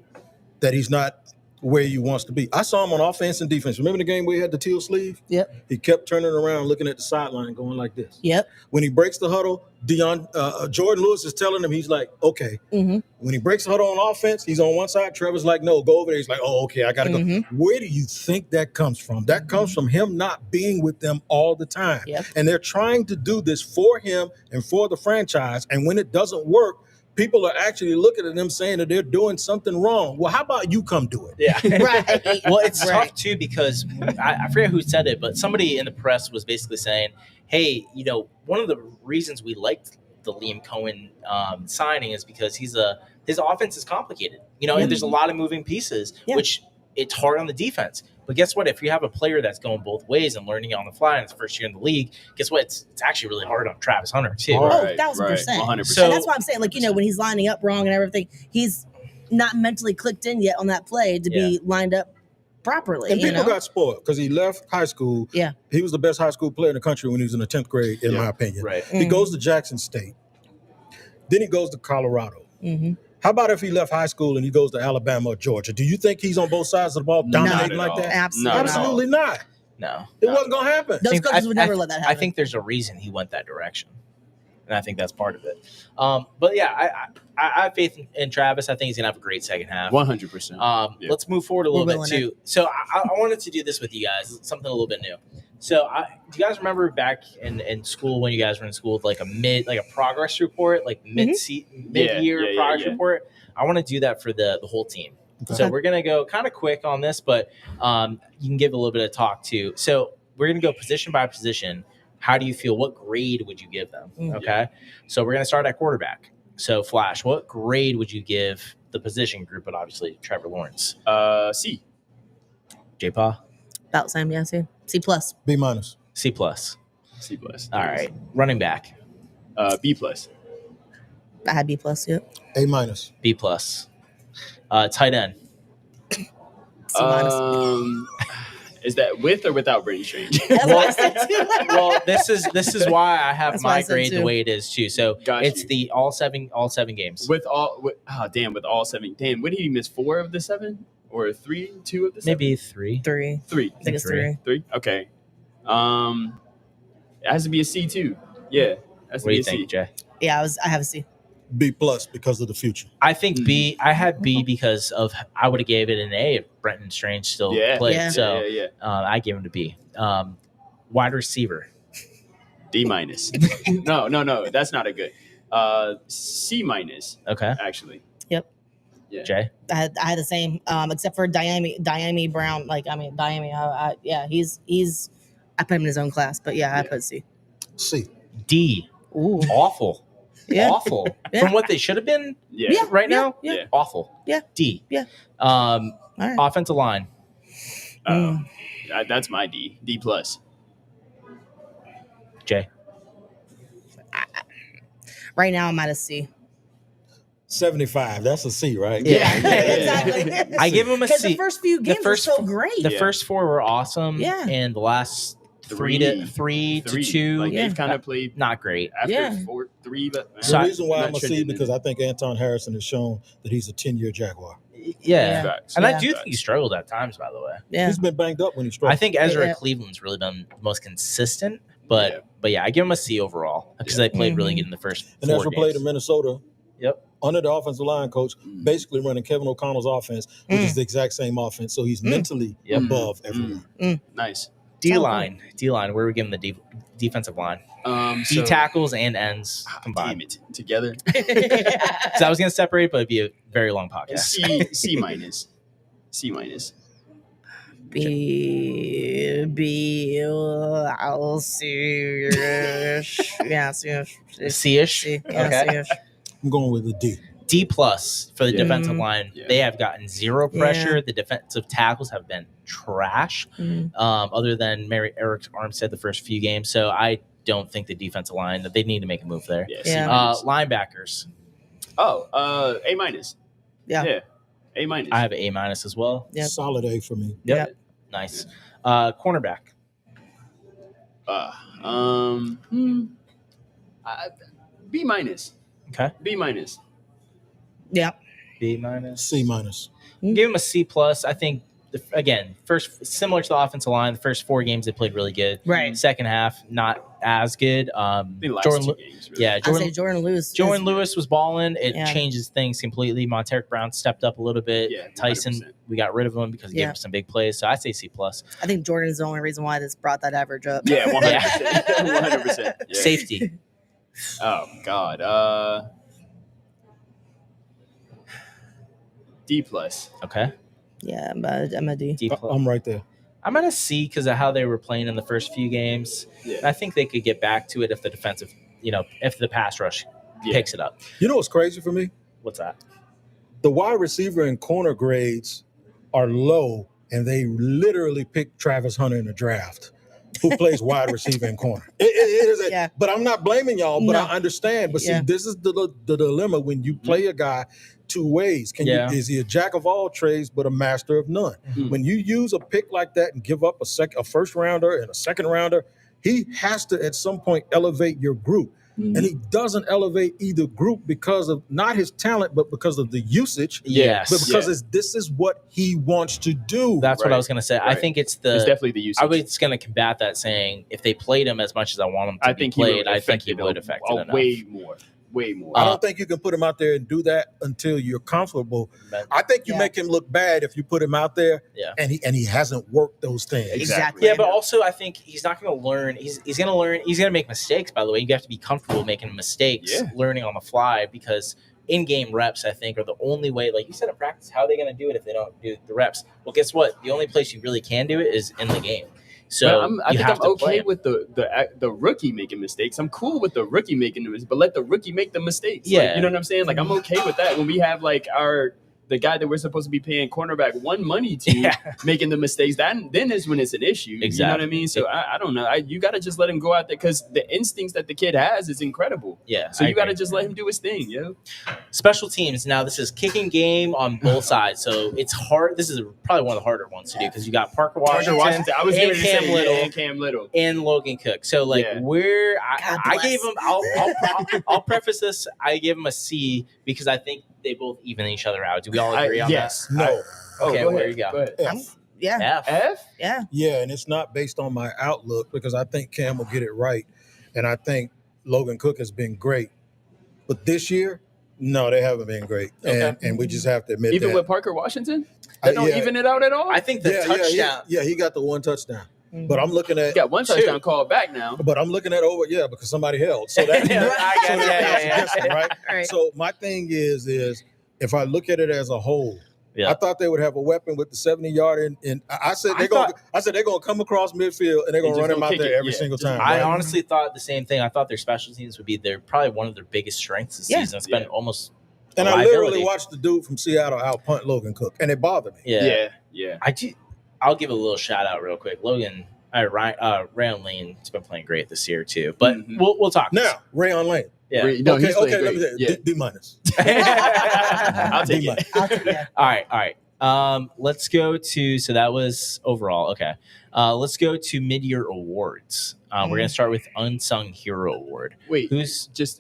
that he's not where he wants to be. I saw him on offense and defense. Remember the game where he had the teal sleeve? Yep. He kept turning around, looking at the sideline, going like this. Yep. When he breaks the huddle, Jordan Lewis is telling him, he's like, okay. When he breaks the huddle on offense, he's on one side. Trevor's like, no, go over there. He's like, oh, okay, I got to go. Where do you think that comes from? That comes from him not being with them all the time. Yep. And they're trying to do this for him and for the franchise. And when it doesn't work, people are actually looking at them saying that they're doing something wrong. Well, how about you come do it? Yeah. Right. Well, it's tough too because I forget who said it, but somebody in the press was basically saying, hey, one of the reasons we liked the Liam Cohen signing is because his offense is complicated, and there's a lot of moving pieces, which it's hard on the defense. But guess what? If you have a player that's going both ways and learning on the fly in his first year in the league, guess what? It's actually really hard on Travis Hunter too. Oh, 1,000%. 100%. So, and that's why I'm saying, when he's lining up wrong and everything, he's not mentally clicked in yet on that play to be lined up properly. And people got spoiled because he left high school. Yeah. He was the best high school player in the country when he was in the 10th grade, in my opinion. Right. He goes to Jackson State. Then he goes to Colorado. How about if he left high school and he goes to Alabama or Georgia? Do you think he's on both sides of the ball dominating like that? Absolutely not. No. It wasn't going to happen. Those coaches would never let that happen. I think there's a reason he went that direction. and I think that's part of it. But yeah, I have faith in Travis. I think he's gonna have a great second half. 100%. Let's move forward a little bit too. So I wanted to do this with you guys, something a little bit new. So do you guys remember back in school when you guys were in school with like a progress report, like mid-year progress report? I want to do that for the whole team. Okay. So we're gonna go kind of quick on this, but you can give a little bit of talk too. So we're gonna go position by position. How do you feel? What grade would you give them? Okay. So we're gonna start at quarterback. So Flash, what grade would you give the position group? But obviously Trevor Lawrence. C. Jpaw. About the same, yeah. C+. B-. C+. C+. All right. Running back. B+. I had B+, yep. A-. B+. Tight end. C-. Is that with or without Brady Strange? Well, this is why I have my grade the way it is too. So it's the all seven games. With all 7. Damn, what did he miss? 4 of the 7 or 3? 2 of the 7? Maybe 3. 3. I think it's 3. 3. Okay. It has to be a C too. Yeah. What do you think, Jay? Yeah, I have a C. B+ because of the future. I think B. I had B because of I would have gave it an A if Brenton Strange still played. Yeah. So I gave him to B. Wide receiver. D-. No, that's not a good. C-. Okay. Actually. Yep. Yeah. Jay. I had the same, except for Diami Brown. Diami. He's. I put him in his own class, but I put C. C. D. Ooh. Awful. Yeah. Awful. Yeah. From what they should have been. Yeah. Right now. Yeah. Awful. Yeah. D. Yeah. All right. Offensive line. That's my D. D+. Jay. Right now I'm at a C. 75. That's a C, right? Yeah. Exactly. I give him a C. The first few games were so great. The first 4 were awesome. Yeah. And the last 3 to 2. Like they've kind of played not great. After 3, but the reason why I'm a C because I think Anton Harrison has shown that he's a 10-year Jaguar. Yeah. Facts. And I do think he struggled at times, by the way. Yeah. He's been banged up when he struggled. I think Ezra Cleveland's really been the most consistent, but I give him a C overall because they played really good in the first 4 and Ezra games. played in Minnesota. Yep. Under the offensive line coach, basically running Kevin O'Connell's offense, which is the exact same offense. So he's mentally above everyone. Nice. D-line. Where are we giving the defensive line? D tackles and ends combined. Damn it. Together. So I was going to separate, but it'd be a very long podcast. C-. C-. B. I'll see. Yeah, C-ish. C-ish? C. Okay. Yeah, C-ish. I'm going with a D. D+ for the defensive line. Yeah. They have gotten zero pressure. The defensive tackles have been trash, other than Eric Armstead the first few games. So I don't think the defensive line that they need to make a move there. Linebackers. A-. Yeah. A-. I have A- as well. Yep. Solid A for me. Yep. Nice. Cornerback. B-. Okay. B-. Yeah. B-. C-. Give him a C+. I think again, first similar to the offensive line, the first 4 games they played really good. Right. Second half, not as good. The last 2 games, really. Yeah, Jordan Lewis. Jordan Lewis was balling. It changes things completely. Monteric Brown stepped up a little bit. Yeah, Tyson, we got rid of him because he gave him some big plays. So I say C+. I think Jordan's the only reason why this brought that average up. Yeah, 100%. 100%. Yeah. Safety. Oh God. D+. Okay. Yeah, I'm a D. D+. I'm right there. I'm at a C because of how they were playing in the first few games. Yeah. I think they could get back to it if the defensive, if the pass rush picks it up. You know what's crazy for me? What's that? The wide receiver and corner grades are low, and they literally picked Travis Hunter in the draft, who plays wide receiver and corner. It is but I'm not blaming y'all, but I understand. But see, this is the dilemma when you play a guy 2 ways. Is he a jack of all trades but a master of none? When you use a pick like that and give up a first rounder and a second rounder, he has to at some point elevate your group. and he doesn't elevate either group because of not his talent, but because of the usage. Yes. But because this is what he wants to do. That's what I was going to say. I think it's definitely the usage. I was going to combat that saying if they played him as much as I want him to be played, I think he would affect it enough. Way more. I don't think you can put him out there and do that until you're comfortable. I think you make him look bad if you put him out there and he hasn't worked those things. Exactly. Yeah, but also I think he's not going to learn. He's going to learn. He's going to make mistakes, by the way. You have to be comfortable making mistakes, learning on the fly, because in-game reps, I think, are the only way. Like you said in practice, how are they going to do it if they don't do the reps? Well, guess what? The only place you really can do it is in the game. So I think I'm okay with the rookie making mistakes. I'm cool with the rookie making the mistakes, but let the rookie make the mistakes. Yeah. Like, you know what I'm saying? Like, I'm okay with that when we have like the guy that we're supposed to be paying cornerback one money to making the mistakes. Then is when it's an issue. Exactly. You know what I mean? So I don't know. You got to just let him go out there because the instincts that the kid has is incredible. Yeah. So you got to just let him do his thing, yo. Special teams. Now, this is kicking game on both sides, so it's hard. This is probably one of the harder ones to do because you got Parker Washington. I was and going to Cam say Little, and Cam Little and Logan Cook. So like I gave him. I'll preface this. I gave him a C because I think they both even each other out. Do we all agree on that? No. Okay, where you go? F. F? Yeah. Yeah, and it's not based on my outlook because I think Cam will get it right. And I think Logan Cook has been great. But this year, no, they haven't been great. Okay. And we just have to admit Even that. with Parker Washington? They don't even it out at all? I think the touchdown. Yeah, he got the one touchdown. But I'm looking at he got one touchdown called back now. But I'm looking at because somebody held. So that's right. So my thing is if I look at it as a whole, I thought they would have a weapon with the 70-yard, and I said they're gonna come across midfield and they're gonna run him out there every single time. I honestly thought the same thing. I thought their special teams would be probably one of their biggest strengths this season. It's been almost. And I literally watched the dude from Seattle out punt Logan Cook, and it bothered me. Yeah. I'll give a little shout out real quick. Rayon Lane's been playing great this year too, but we'll talk now. Rayon Lane. Yeah. Okay. Let me say D minus. I'll take it. All right. Let's go to. So that was overall. Okay. Let's go to mid-year awards. We're gonna start with Unsung Hero Award. Wait,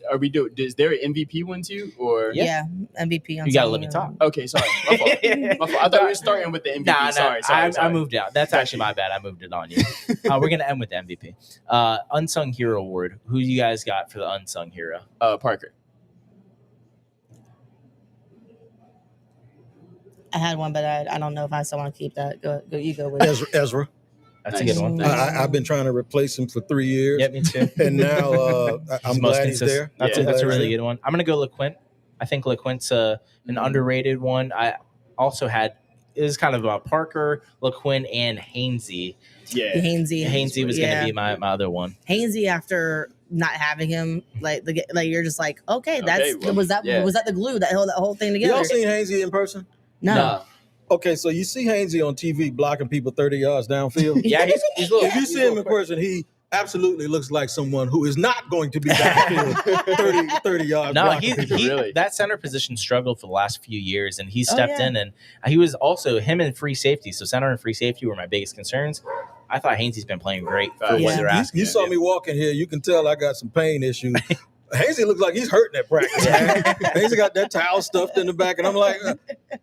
are we doing? Is there an MVP one too, or MVP? You gotta let me talk. Okay, sorry. My fault. I thought we were starting with the MVP. Nah, sorry. I moved out. That's actually my bad. I moved it on you. We're gonna end with the MVP. Unsung Hero Award. Who you guys got for the Unsung Hero? Parker. I had one, but I don't know if I still want to keep that. Go. You go with it. Ezra. That's a good one. I've been trying to replace him for 3 years. Yeah, me too. And now I'm glad he's there. That's a really good one. I'm going to go LeQuint. I think LeQuint's an underrated one. I also had – it was kind of about Parker, LeQuint, and Hainsey. Yeah. Hainsey was going to be my other one. Hainsey, after not having him, like you're just like, okay, was that the glue that held that whole thing together? Y'all seen Hainsey in person? No. Okay, so you see Hainsey on TV blocking people 30 yards downfield. Yeah, he's little. If you see him in person, he absolutely looks like someone who is not going to be downfield 30 yards. No, really. That center position struggled for the last few years, and he stepped in, and he was also him and free safety. So center and free safety were my biggest concerns. I thought Hainsey's been playing great for what they're asking. You saw me walking here. You can tell I got some pain issues. Hainsey looks like he's hurting at practice. Hainsey got that towel stuffed in the back, and I'm like,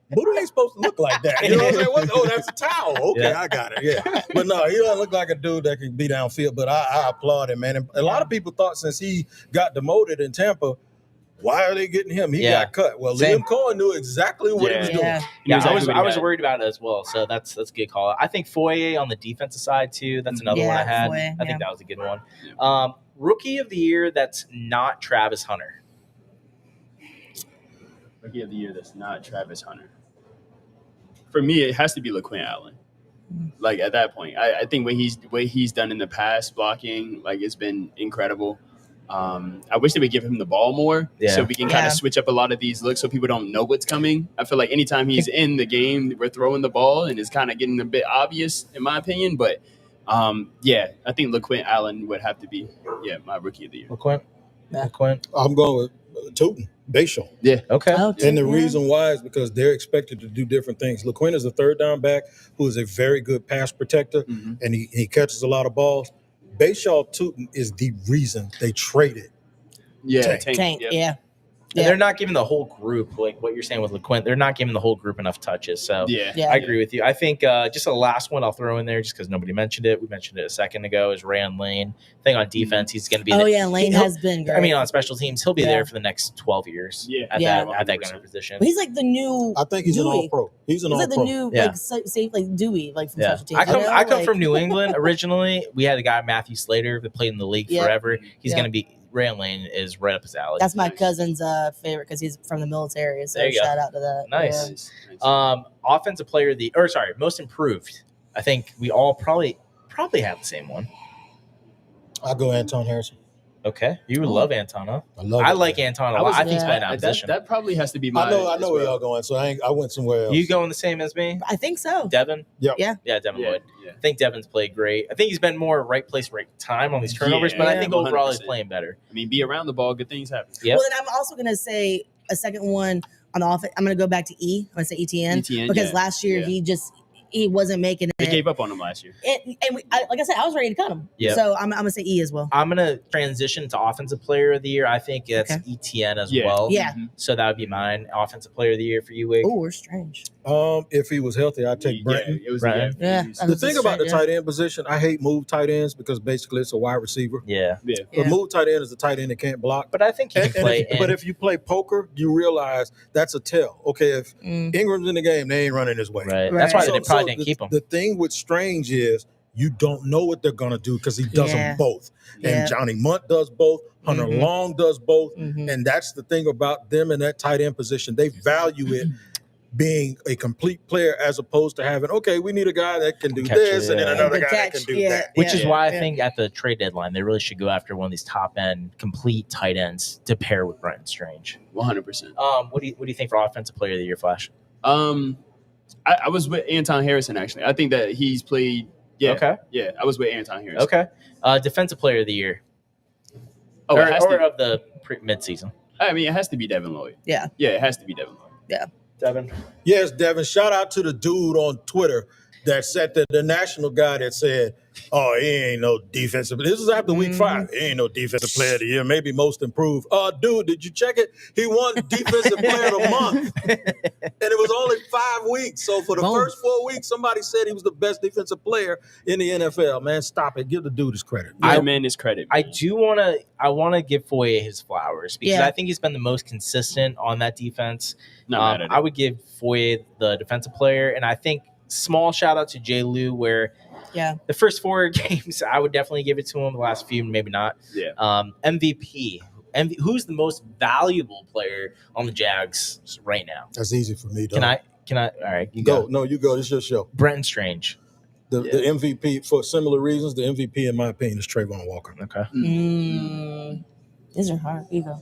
Buddha ain't supposed to look like that. You know what I'm saying? Oh, that's a towel. Okay, I got it. Yeah. But no, he doesn't look like a dude that can be downfield, but I applaud him, man. And a lot of people thought since he got demoted in Tampa, why are they getting him? He got cut. Well, Liam Cohen knew exactly what he was doing. Yeah, I was worried about it as well. So that's a good call. I think Foye on the defensive side too. That's another one I had. Foye, I think that was a good one. Rookie of the year that's not Travis Hunter. Rookie of the year that's not Travis Hunter. For me, it has to be LeQuint Allen. Like at that point, I think what he's done in the past blocking, like it's been incredible. I wish they would give him the ball more so we can kind of switch up a lot of these looks so people don't know what's coming. I feel like anytime he's in the game, we're throwing the ball and it's kind of getting a bit obvious in my opinion. But I think LeQuint Allen would have to be my rookie of the year. LeQuint. I'm going with Tootin, Bayshore. Yeah. Okay. And the reason why is because they're expected to do different things. LeQuint is a third down back who is a very good pass protector, and he catches a lot of balls. Bayshore Tootin is the reason they traded Tank. Yep. Yeah. And they're not giving the whole group, like what you're saying with LeQuint, they're not giving the whole group enough touches. So Yeah. I agree with you. I think just the last one I'll throw in there, just because nobody mentioned it. We mentioned it a second ago, is Ran Lane. I think on defense, he's going to be Lane has been great. I mean, on special teams, he'll be there for the next 12 years at that gunner position. But he's like the new I think he's Dewey. an all-pro. He's an all-pro. Like the new, safe, like Dewey, like from special teams. I come from New England originally. We had a guy, Matthew Slater, that played in the league forever. He's going to be Ran Lane is right up his alley. That's my cousin's favorite because he's from the military. So shout out to that. Nice. Offensive player most improved. I think we all probably have the same one. I'll go Anton Harrison. Okay, you would love Anton, huh? I like Anton a lot. I think he's playing out of position. That probably has to be my. I know where y'all going, so I went somewhere else. You going the same as me? I think so. Devin? Yeah. Devin would. Yeah. I think Devin's played great. I think he's been more right place, right time on these turnovers, but I think overall 100%. He's playing better. I mean, be around the ball, good things happen. Yep. Well, then I'm also going to say a second one on the offense. I'm going to go back to E. I'm going to say ETN because last year he wasn't making it. They gave up on him last year. Like I said, I was ready to cut him. Yep. So I'm going to say E as well. I'm going to transition to Offensive Player of the Year. I think it's ETN as well. Yeah. So that would be mine. Offensive Player of the Year for you, Wig. Oh, we're strange. If he was healthy, I'd take Brenton. The thing about the tight end position, I hate move tight ends because basically it's a wide receiver. Yeah. But move tight end is a tight end that can't block. But I think he can play. But if you play poker, you realize that's a tell. Okay, if Ingram's in the game, they ain't running his way. Right. That's why they probably didn't keep him. The thing with Strange is you don't know what they're going to do because he does them both. And Johnny Munt does both. Hunter Long does both. And that's the thing about them in that tight end position. They value it being a complete player as opposed to having, we need a guy that can do this and then another guy that can do that. Which is why I think at the trade deadline, they really should go after one of these top-end, complete tight ends to pair with Brenton Strange. 100%. What do you think for Offensive Player of the Year, Flash? I was with Anton Harrison, actually. I think that he's played – I was with Anton Harrison. Okay. Defensive Player of the Year. Or of the mid-season. I mean, it has to be Devin Lloyd. Yeah. Yeah, it has to be Devin Lloyd. Yeah. Devin? Yes, Devin. Shout out to the dude on Twitter that said that the national guy that said, he ain't no defensive. This is after week 5. He ain't no defensive player of the year, maybe most improved. Dude, did you check it? He won defensive player of the month. And it was only 5 weeks. So for the first 4 weeks, somebody said he was the best defensive player in the NFL. Man, stop it. Give the dude his credit. I man his credit. Man. I want to give Foye his flowers because I think he's been the most consistent on that defense. I would give Foye the defensive player, and I think small shout out to J. Lou, where the first 4 games I would definitely give it to him. The last few maybe not. MVP. Who's the most valuable player on the Jags right now? That's easy for me. Can I? All right, you go. No, you go. It's your show. Brenton Strange. The MVP for similar reasons. The MVP, in my opinion, is Trayvon Walker. Okay. These are hard. You go.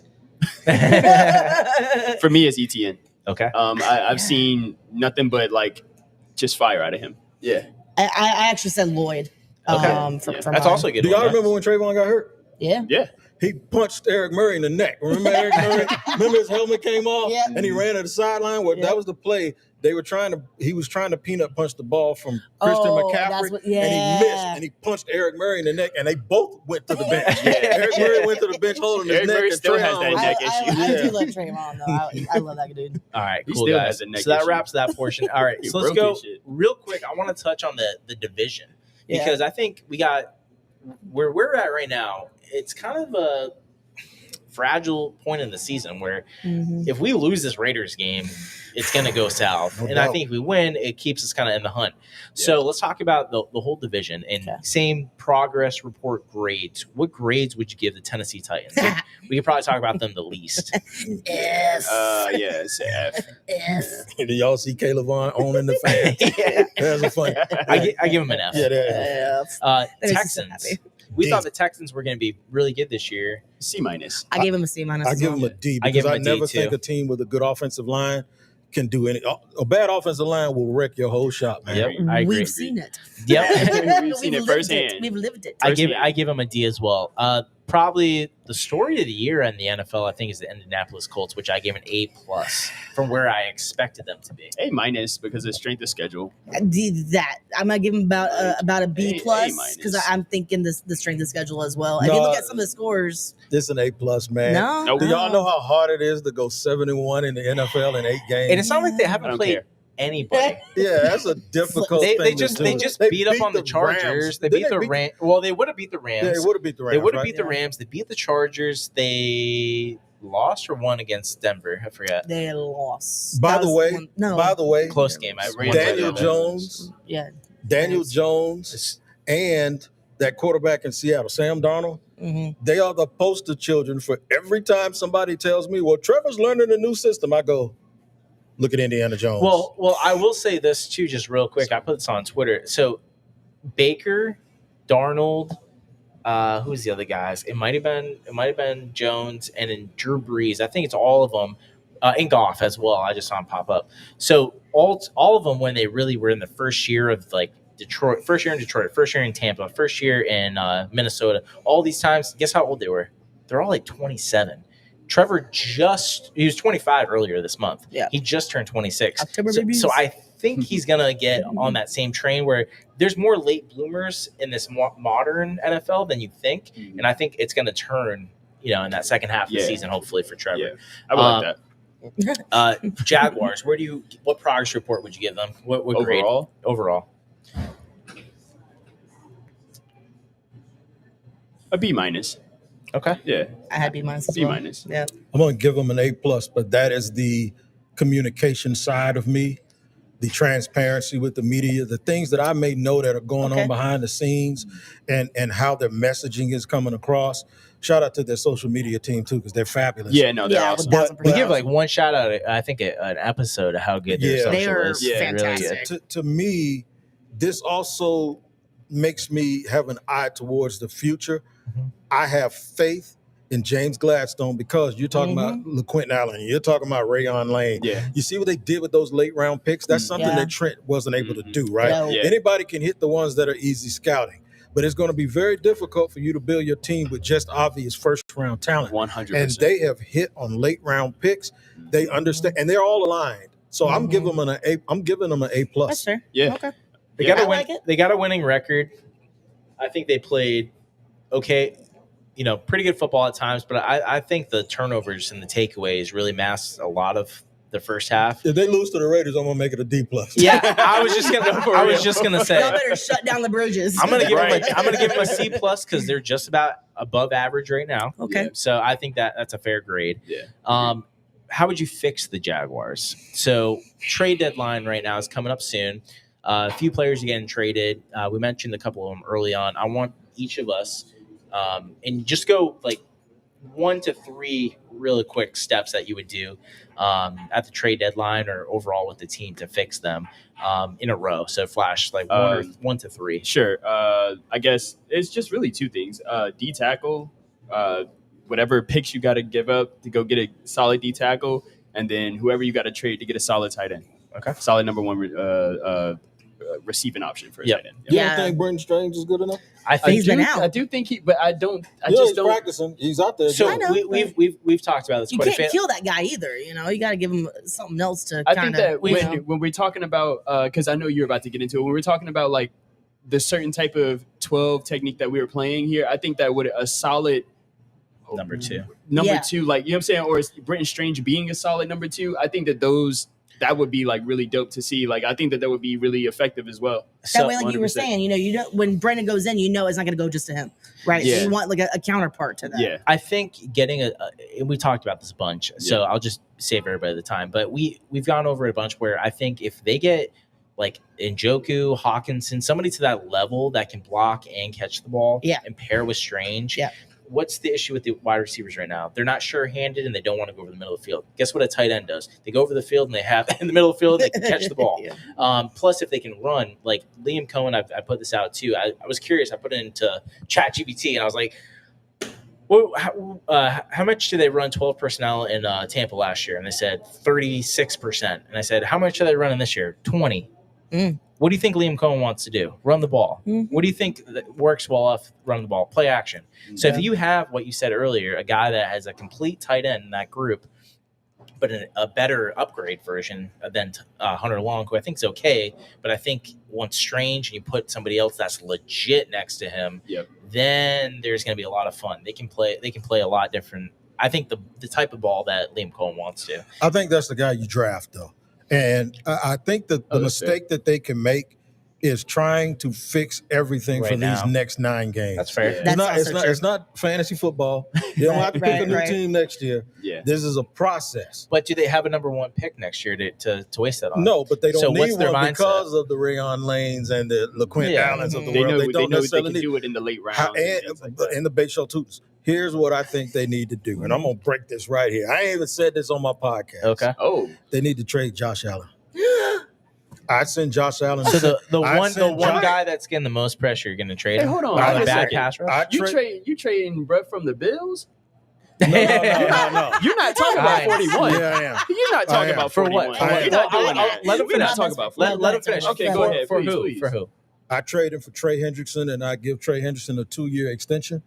For me, it's ETN. Okay. I've seen nothing but just fire out of him. Yeah. I actually said Lloyd. Okay. That's also a good. Do y'all remember when Trayvon got hurt? Yeah. Yeah. He punched Eric Murray in the neck. Remember Eric Murray? Remember his helmet came off and he ran to the sideline? Well, that was the play. He was trying to peanut punch the ball from Christian McCaffrey, and he missed, and he punched Eric Murray in the neck, and they both went to the bench. Eric Murray went to the bench holding his neck. Murray and still has that neck issue. I do love Trayvon, though. I love that dude. All right, cool, guys. So that wraps that portion. All right, so let's go real quick. I want to touch on the division because I think we got where we're at right now. It's kind of a fragile point in the season where if we lose this Raiders game, it's going to go south. I think if we win, it keeps us kind of in the hunt. Yeah. So let's talk about the whole division and same progress report grades. What grades would you give the Tennessee Titans? We could probably talk about them the least. F. Yes, F. F. Did y'all see Caleb Vaughn owning the fans? That's funny. I give him an F. Yeah, Texans. We thought the Texans were going to be really good this year. C-. I gave him a C-. I give him a D because I never think a team with a good offensive line can do any. A bad offensive line will wreck your whole shop, man. Yep, I agree. We've seen it. Yep, we've seen it firsthand. We've lived it. I give him a D as well. probably the story of the year in the NFL, I think, is the Indianapolis Colts, which I gave an A+ from where I expected them to be. A- because of strength of schedule. That I'm gonna give them about a B+ A- because I'm thinking the strength of schedule as well. If you look at some of the scores, this is an A+, man. no, Nope. Do y'all know how hard it is to go 7-1 in the NFL in 8 games? And it's not like they I haven't don't played care. anybody. Yeah, that's a difficult They thing just to do. beat up on the Chargers. Rams. They beat the Rams. Well, they would have beat the Rams. Yeah, they would have beat the Rams. They would have right? beat the Rams. They beat the Chargers. They lost or won against Denver. I forget. they lost. By That the was way, one- no, by the way, Close game. I ran Daniel by them. Jones, yeah, Daniel Yes. Jones, and that quarterback in Seattle, Sam Darnold. They are the poster children for every time somebody tells me, "Well, Trevor's learning a new system." I go, "Look at Indiana Jones." Well, I will say this too, just real quick. I put this on Twitter. So Baker, Darnold, who's the other guys? It might have been Jones, and then Drew Brees. I think it's all of them, and Goff as well. I just saw him pop up. So all of them when they really were in the first year of like Detroit, first year in Detroit, first year in Tampa, first year in Minnesota. All these times, guess how old they were? They're all like 27. Trevor he was 25 earlier this month. Yeah. He just turned 26. October So, babies. so I think he's going to get on that same train where there's more late bloomers in this modern NFL than you think. And I think it's going to turn, in that second half of the season, hopefully for Trevor. Yeah, I would like that. Jaguars, what progress report would you give them? What grade? Overall. A B-. Okay. Yeah. I had B- as B-. well. Yeah, I'm going to give them an A+, but that is the communication side of me, the transparency with the media, the things that I may know that are going on behind the scenes and how their messaging is coming across. Shout out to their social media team, too, because they're fabulous. Yeah, no, they're awesome. We give like one shout out, I think, an episode of how good their social they are is. Yeah, fantastic. really To me, this also makes me have an eye towards the future. I have faith in James Gladstone because you're talking about LaQuentin Allen, you're talking about Rayon Lane. Yeah. You see what they did with those late round picks? That's something that Trent wasn't able to do, right? No. Yeah. Anybody can hit the ones that are easy scouting, but it's going to be very difficult for you to build your team with just obvious first round talent. 100%. And they have hit on late round picks. They understand, and they're all aligned. So I'm giving them an A. I'm giving them an A+. That's fair. Yeah. Okay. They got I a win. like it. They got a winning record. I think they played okay, pretty good football at times, but I think the turnovers and the takeaways really masked a lot of the first half. If they lose to the Raiders, I'm gonna make it a D+. Yeah, I was just gonna say Y'all better shut down the Bruges. I'm gonna give them a C+ because they're just about above average right now. Okay. So I think that's a fair grade. Yeah. How would you fix the Jaguars? So trade deadline right now is coming up soon. A few players are getting traded. We mentioned a couple of them early on. I want each of us, and just go like 1 to 3 really quick steps that you would do at the trade deadline or overall with the team to fix them in a row. So flash like 1 to 3. Sure. I guess it's just really 2 things. D tackle, whatever picks you got to give up to go get a solid D tackle, and then whoever you got to trade to get a solid tight end. Okay. Solid number 1 receiving option for a tight end. You don't think Brenton Strange is good enough? I think He's been out. I do think but I don't. He's practicing. He's out there. so. I know, We've talked about this You quite a can't bit. kill that guy either. You got to give him something else to I kind think that of. when we're talking about, because I know you're about to get into it, when we're talking about like the certain type of 12 technique that we were playing here, I think that would a solid Number 2. Yeah. 2, like, you know what I'm saying? Or is Brenton Strange being a solid number 2? I think that that would be like really dope to see. Like, I think that would be really effective as well. That way, like you were 100%. saying, you know, when Brendan goes in, it's not going to go just to him, right? Yeah. So you want like a counterpart to that. Yeah. I think getting and we talked about this a bunch, so I'll just save everybody the time. But we've gone over it a bunch where I think if they get like Njoku, Hawkinson, somebody to that level that can block and catch the ball, and pair with Strange. Yeah. What's the issue with the wide receivers right now? They're not sure-handed and they don't want to go over the middle of the field. Guess what a tight end does? They go over the field and they have in the middle of the field, they can catch the ball. Plus, if they can run, like Liam Cohen, I put this out too. I was curious. I put it into ChatGPT and I was like, well, how much did they run 12 personnel in Tampa last year? And they said 36%. And I said, how much are they running this year? 20. What do you think Liam Cohen wants to do? Run the ball. What do you think that works well off run the ball? Play action. So if you have what you said earlier, a guy that has a complete tight end in that group, but a better upgrade version than Hunter Long, who I think is okay, but I think once Strange and you put somebody else that's legit next to him, then there's going to be a lot of fun. They can play a lot different. I think the type of ball that Liam Cohen wants to. I think that's the guy you draft, though. And I think that the mistake that they can make is trying to fix everything for these next 9 games. That's fair. It's not fantasy football. You don't have to pick a new team next year. Yeah. This is a process. But do they have a number 1 pick next year to waste that on? No, but they don't need one mindset? Because of the Rayon Lanes and the LaQuint Allens of the world. They don't necessarily they can do it in the late rounds. In the base show tutors. Here's what I think they need to do, and I'm going to break this right here. I ain't even said this on my podcast. Okay. Oh. They need to trade Josh Allen. I'd send Josh Allen. So the one guy that's getting the most pressure, you're going to trade him? Hold on. On a bad pass rush? You trading Brett from the Bills? No. You're not talking about 41. Yeah, I am. You're not talking about 41. You're not doing that. Let him We're finish. not talking about 41. Let him finish. Okay, go ahead. For Please. who? I trade him for Trey Hendrickson, and I give Trey Hendrickson a 2-year extension.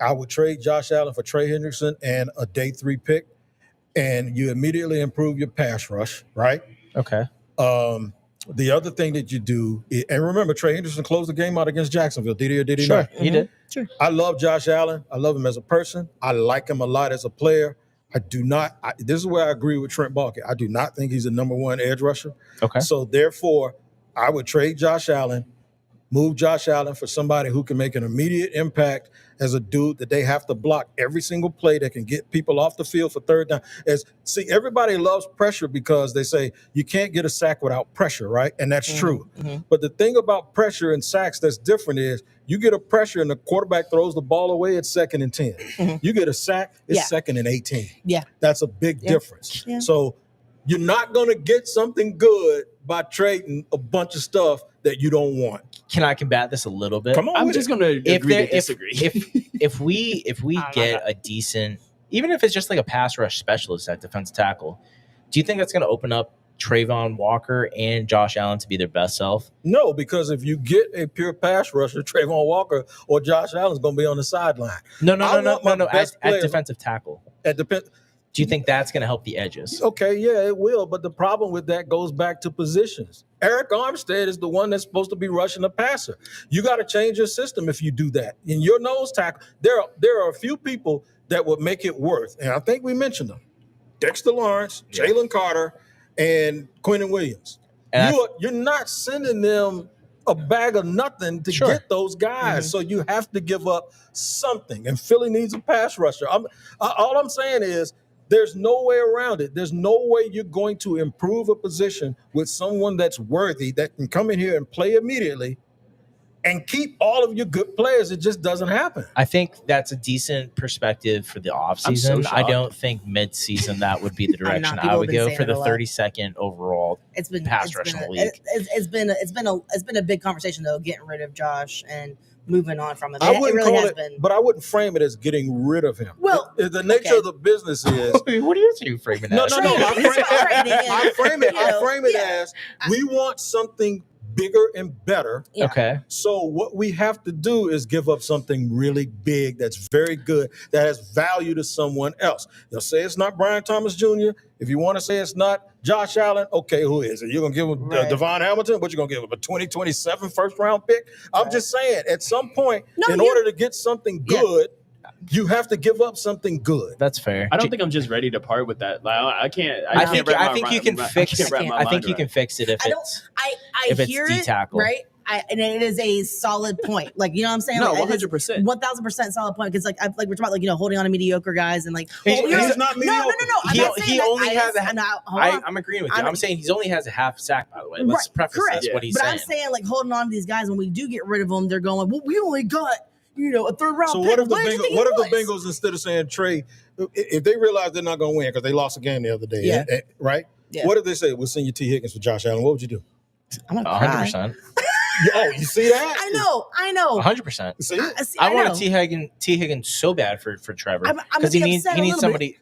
I would trade Josh Allen for Trey Hendrickson and a day 3 pick, and you immediately improve your pass rush, right? Okay. The other thing that you do, and remember, Trey Hendrickson closed the game out against Jacksonville. Did he or did he not? He did. Sure. I love Josh Allen. I love him as a person. I like him a lot as a player. I do not. This is where I agree with Trent Baalke. I do not think he's a number 1 edge rusher. Okay. So therefore, I would trade Josh Allen, move Josh Allen for somebody who can make an immediate impact as a dude that they have to block every single play that can get people off the field for third down. Everybody loves pressure because they say you can't get a sack without pressure, right? And that's true. But the thing about pressure and sacks that's different is you get a pressure and the quarterback throws the ball away, it's 2nd and 10. You get a sack, it's 2nd and 18. Yeah. That's a big difference. Yeah. So you're not going to get something good by trading a bunch of stuff that you don't want. Can I combat this a little bit? Come on, I'm just going to agree to disagree. If we get a decent, even if it's just like a pass rush specialist at defensive tackle, do you think that's going to open up Trayvon Walker and Josh Allen to be their best self? No, because if you get a pure pass rusher, Trayvon Walker or Josh Allen's going to be on the sideline. No. At defensive tackle. Do you think that's going to help the edges? Okay, yeah, it will. But the problem with that goes back to positions. Eric Armstead is the one that's supposed to be rushing the passer. You got to change your system if you do that. In your nose tackle, there are a few people that would make it worth, and I think we mentioned them. Dexter Lawrence, Jalen Carter, and Quentin Williams. You're not sending them a bag of nothing to get those guys. So you have to give up something. And Philly needs a pass rusher. All I'm saying is, there's no way around it. There's no way you're going to improve a position with someone that's worthy that can come in here and play immediately and keep all of your good players. It just doesn't happen. I think that's a decent perspective for the offseason. I don't think mid-season that would be the direction I would go for the 32nd overall pass rush in the league. It's been a big conversation though, getting rid of Josh and moving on from it. I wouldn't call it, but I wouldn't frame it as getting rid of him. Well, the nature of the business is. What are you framing it as? No. I frame it as we want something bigger and better. Yeah. Okay. So what we have to do is give up something really big that's very good, that has value to someone else. You'll say it's not Brian Thomas Jr. If you want to say it's not Josh Allen, okay, who is it? You're going to give him Devon Hamilton? What you going to give him, a 2027 first-round pick? I'm just saying, at some point, in order to get something good, you have to give up something good. That's fair. I don't think I'm just ready to part with that. Like, I can't. I think you can fix it. I think you can fix it if it's hear D-tackle. Right? And it is a solid point. Like, you know what I'm saying? No, like, 100%. 1,000% solid point. Because, like we're talking about, like, holding on to mediocre guys and, like, he's not mediocre. No. He only has I'm agreeing with you. I'm saying he only has a half sack, by the way. Let's preface this, what he's saying. But I'm saying, like, holding on to these guys, when we do get rid of them, they're going, well, we only got, a third round pick. So what if the Bengals, instead of saying trade, if they realize they're not going to win because they lost a game the other day, right? Yeah. What if they say, we'll send you T. Higgins for Josh Allen? What would you do? I'm going to cry. 100%. You see that? I know. 100%. See? I want T. Higgins so bad for Trevor because he needs somebody.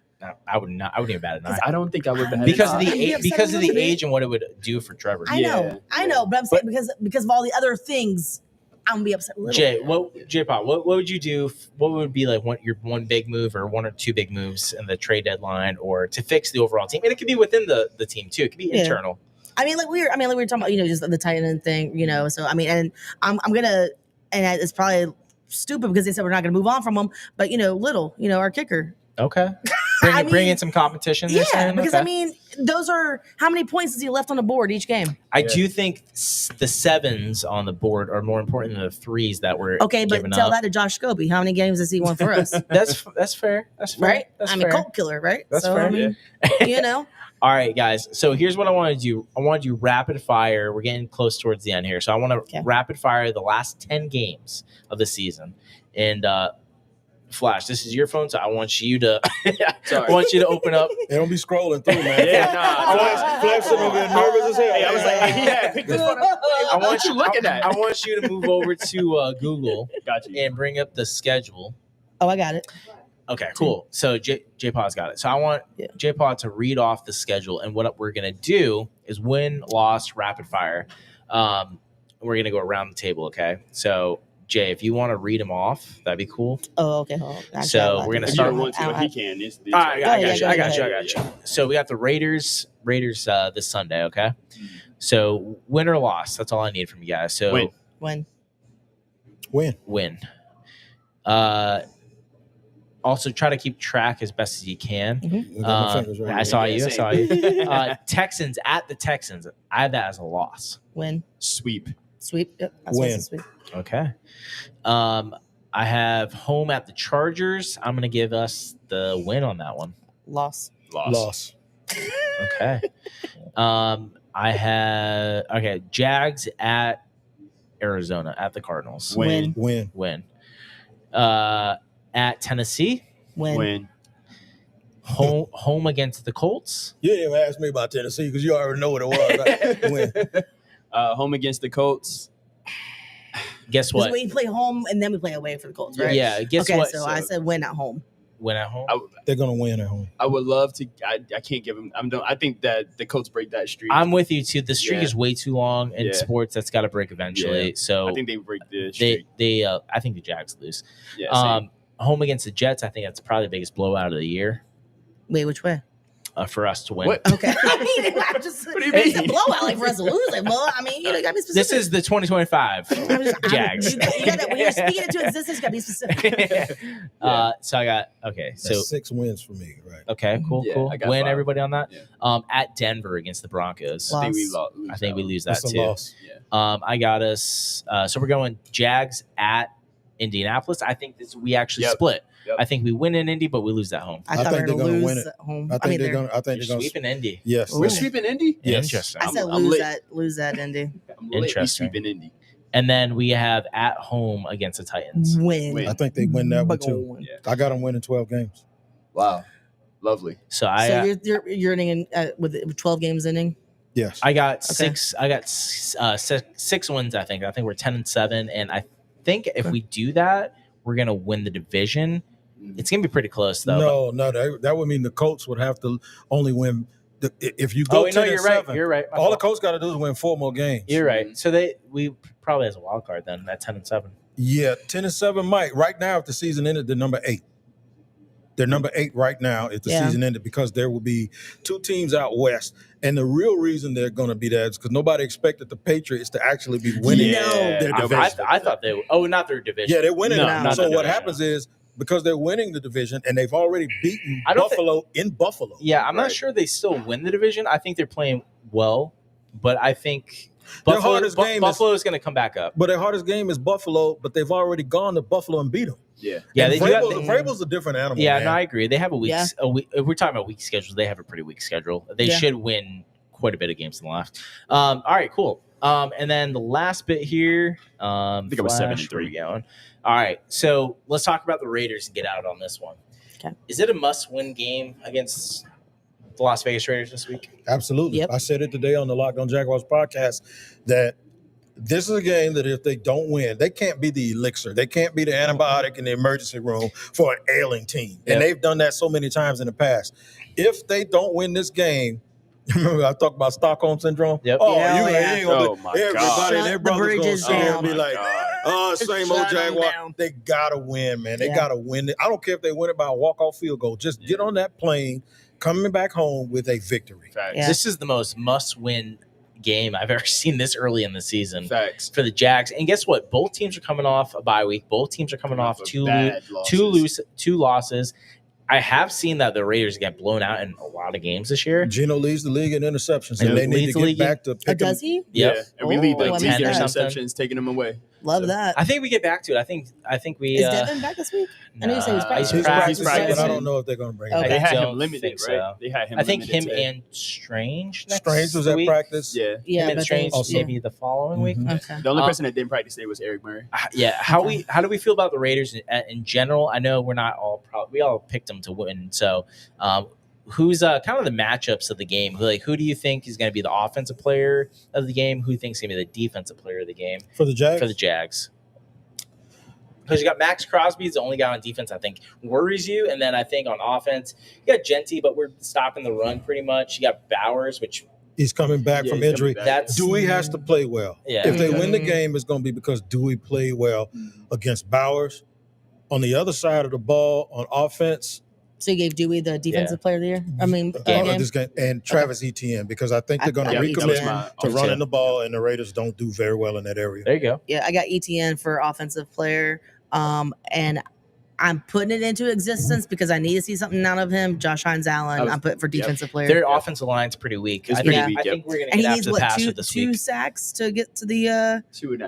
I wouldn't even bat an eye. I don't think I would bat Because an of eye. the age and what it would do for Trevor. I know, but I'm saying because of all the other things, I'm gonna be upset. Jpaw, what would you do? What would be like your one big move or one or two big moves in the trade deadline, or to fix the overall team? And it could be within the team too. It could be internal. I mean, like we were talking about, just the tight end thing, So I mean, and I'm gonna, and it's probably stupid because they said we're not gonna move on from him, but Little, our kicker. Okay. Bring in some competition. Yeah, because I mean, those are how many points has he left on the board each game? I do think the 7s on the board are more important than the 3s that were okay. But tell that to Josh Scobie. How many games has he won for us? That's fair. That's fair. Right. That's I'm a cult killer, right? That's fair. I mean, All right, guys. So here's what I want to do. I want to do rapid fire. We're getting close towards the end here, so I want to rapid fire the last 10 games of the season. And Flash, this is your phone, so I want you to open up. They don't be scrolling through, man. Flash sitting over there nervous as hell. Hey, I was like, pick this one up. I want you looking at. I want you to move over to Google and bring up the schedule. Oh, I got it. Okay, cool. So Jpaw's got it. So I want Jpaw to read off the schedule, and what we're gonna do is win, loss, rapid fire. We're gonna go around the table. Okay, so Jay, if you want to read them off, that'd be cool. Oh, okay. So we're gonna start. He can. All right, I got you. So we got the Raiders this Sunday. Okay, so win or loss. That's all I need from you guys. So win. Also, try to keep track as best as you can. Mm-hmm. I saw you. Texans at the Texans. I have that as a loss. Win. Sweep. Yep, win. Sweep. Okay. I have home at the Chargers. I'm going to give us the win on that one. Loss. Okay. I have Jags at Arizona at the Cardinals. Win. At Tennessee. Win. Home against the Colts. You didn't even ask me about Tennessee because you already know what it was. Right? Win. Home against the Colts. Guess what? We play home and then we play away for the Colts, right? Yeah. Guess what? So I said win at home. Win at home. They're gonna win at home. I would love to. I can't give them. I think that the Colts break that streak. I'm with you too. The streak is way too long in sports. That's got to break eventually. Yeah. So I think they break the streak. I think the Jags lose. Yeah. Home against the Jets. I think that's probably the biggest blowout of the year. Wait, which way? For us to win. What? Okay. I mean, what do you mean? It's a blowout, like for us to lose. Like, well, I mean, you gotta be specific. This is the 2025 Jags. You gotta, when you're speaking into existence, you gotta be specific. So I got That's 6 wins for me, right? Okay, cool. I got Win 5. everybody on that. Yeah. At Denver against the Broncos. Loss. I think we lose that That's too. a loss. Yeah. I got us. So we're going Jags at Indianapolis. I think we actually split. Yep. I think we win in Indy, but we lose at home. I thought think we were they're gonna gonna lose win it. at home. I think they're gonna Sweep in Indy. Yes. We're sweeping Indy. Yes. Interesting. I said I'm lose at Indy. Interesting. Sweeping Indy. And then we have at home against the Titans. Win. I think they win that one too. Win. Yeah. I got them winning 12 games. Wow. Lovely. So you're ending with 12 games ending. Yes. I got 6. I got 6 wins. I think we're 10-7, and I think if we do that, we're gonna win the division. It's gonna be pretty close though. No, that would mean the Colts would have to only win. If you go 10 you're right. You're right. All the Colts got to do is win 4 more games. You're right. So we probably has a wild card then at 10-7. Yeah, 10-7 might. Right now, if the season ended, they're number 8. They're number 8 right now if the season ended because there will be 2 teams out west. And the real reason they're going to be that is because nobody expected the Patriots to actually be winning their division. I thought they would. Oh, not their division. Yeah, they're winning now. So what division. happens is because they're winning the division and they've already beaten Buffalo in Buffalo. Yeah, I'm not sure they still win the division. I think they're playing well, but I think Buffalo is going to come back up. But their hardest game is Buffalo, but they've already gone to Buffalo and beat them. Yeah. Vrabel's a different animal. Yeah, man. no, I agree. They have a week. If we're talking about weak schedules, they have a pretty weak schedule. They should win quite a bit of games in the last. All right, cool. And then the last bit here. I think it was 7-3 going. All right, so let's talk about the Raiders and get out on this one. Okay. Is it a must-win game against the Las Vegas Raiders this week? Absolutely. Yep. I said it today on the Locked On Jaguars podcast that This is a game that if they don't win, they can't be the elixir. They can't be the antibiotic in the emergency room for an ailing team. And they've done that so many times in the past. If they don't win this game, remember I talked about Stockholm Syndrome? Yep. Oh, Yeah, you ain't gonna everybody Shut and their the brothers gonna bridges sit here and down. be like, oh, same old Shut 'em Jaguar. down. They gotta win, man. They gotta win it. I don't care if they win it by a walk-off field goal. Just get on that plane, coming back home with a victory. Yeah. This is the most must-win game I've ever seen this early in the season. Facts. For the Jags. And guess what? Both teams are coming off a bye week. Both teams are coming off two losses. I have seen that the Raiders get blown out in a lot of games this year. Geno leads the league in interceptions, Yeah. and they need Leads to the get league back to pick Does he? Yep. Yeah, and we lead the Oh, league in 10 or something. interceptions, taking them away. Love that. I think we get back to it. I think we. Is Devin back this week? I know you said he was practicing. He's practicing. practicing, but I don't know if they're going to bring him Okay. They back. had don't him limited, think right? so. They had him. I think limited him today. and Strange. Next Strange was at week. practice. Yeah. Yeah, Him and but Strange they, maybe the following week. Mhm. Okay. The only person that didn't practice today was Eric Murray. Yeah, how do we feel about the Raiders in general? I know we're not all we all picked them to win. So, who's kind of the matchups of the game? Who do you think is going to be the offensive player of the game? Who thinks going to be the defensive player of the game For the Jags? for the Jags? Because you got Max Crosby is the only guy on defense I think worries you, and then I think on offense you got Genty, but we're stopping the run pretty much. You got Bowers, which He's coming back from he's coming injury. back. That's Dewey has to play well. Yeah. If they win the Mhm. game, it's going to be because Dewey played well against Bowers. On the other side of the ball, on offense, So you gave Dewey the defensive player of the year? I mean, Game. game? this game, and Travis Etienne, because I think they're going to I got recommit Etienne. to running the ball, and the Raiders don't do very well in that area. there you go. Yeah, I got ETN for offensive player. And I'm putting it into existence because I need to see something out of him. Josh Hines Allen, I'm putting for defensive player. Their offensive line's pretty weak. It's I pretty think, weak, I think we're going to And he get needs after the what, passer this two week. sacks to get to the 2.5.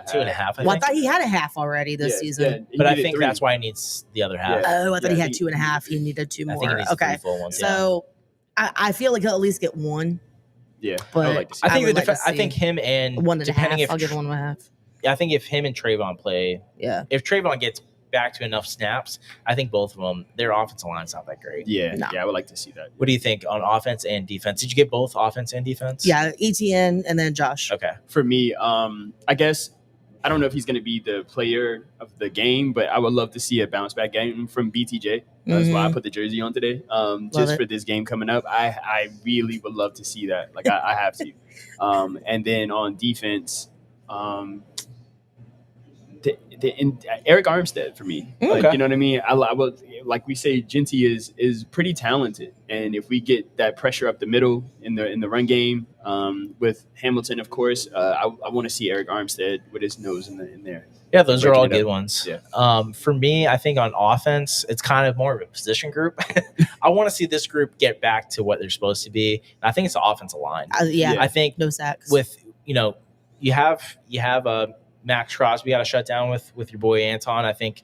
2.5. well, I thought he had a half already this season. But I think that's why he needs the other half. Yeah. Oh, I thought he Yeah, had he- 2.5. He needed two I more. think he needs Okay. 3 full ones. So I feel like he'll at least get one. Yeah, But I would like to see I that. think would like to I think see him and 1.5. depending if I'll give 1.5. I think if him and Trayvon play, Yeah. if Trayvon gets back to enough snaps, I think both of them, their offensive line's not that great. Yeah, No. yeah, I would like to see that. What do you think on offense and defense? Did you get both offense and defense? Yeah, ETN and then Josh. Okay. For me, I guess I don't know if he's going to be the player of the game, but I would love to see a bounce back game from BTJ. That's why I put the jersey on today. Just it. for this game coming up, I really would love to see that. Like I have to. And then on defense, Eric Armstead for me. Like, Okay. you know what I mean? I would, like we say, Genty is pretty talented, and if we get that pressure up the middle in the run game with Hamilton, of course, I want to see Eric Armstead with his nose in there. Yeah, those are Breaking all it good up. ones. Yeah. For me, I think on offense, it's kind of more of a position group. I want to see this group get back to what they're supposed to be. And I think it's the offensive line. Yeah, I think no sacks. with you have Max Crosby got to shut down with your boy Anton. I think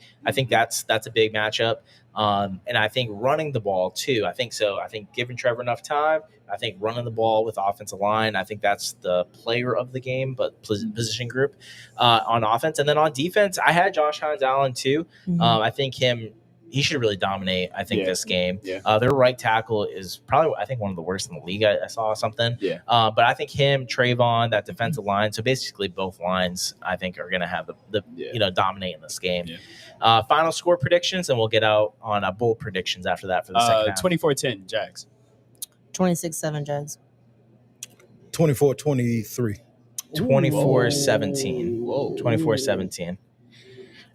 that's a big matchup. And I think running the ball too. I think so. I think giving Trevor enough time. I think running the ball with offensive line. I think that's the player of the game, but position group on offense. And then on defense, I had Josh Hines Allen too. I think he should really dominate. I think this game. Yeah. Their right tackle is probably I think one of the worst in the league. I saw something. Yeah. But I think him, Trayvon, that defensive line. So basically, both lines I think are going to have the dominate in this game. Yeah. Final score predictions, and we'll get out on bold predictions after that for the second half. 24-10 Jags. 26-7 Jags. 24-23. 24-17. Whoa. 24-17.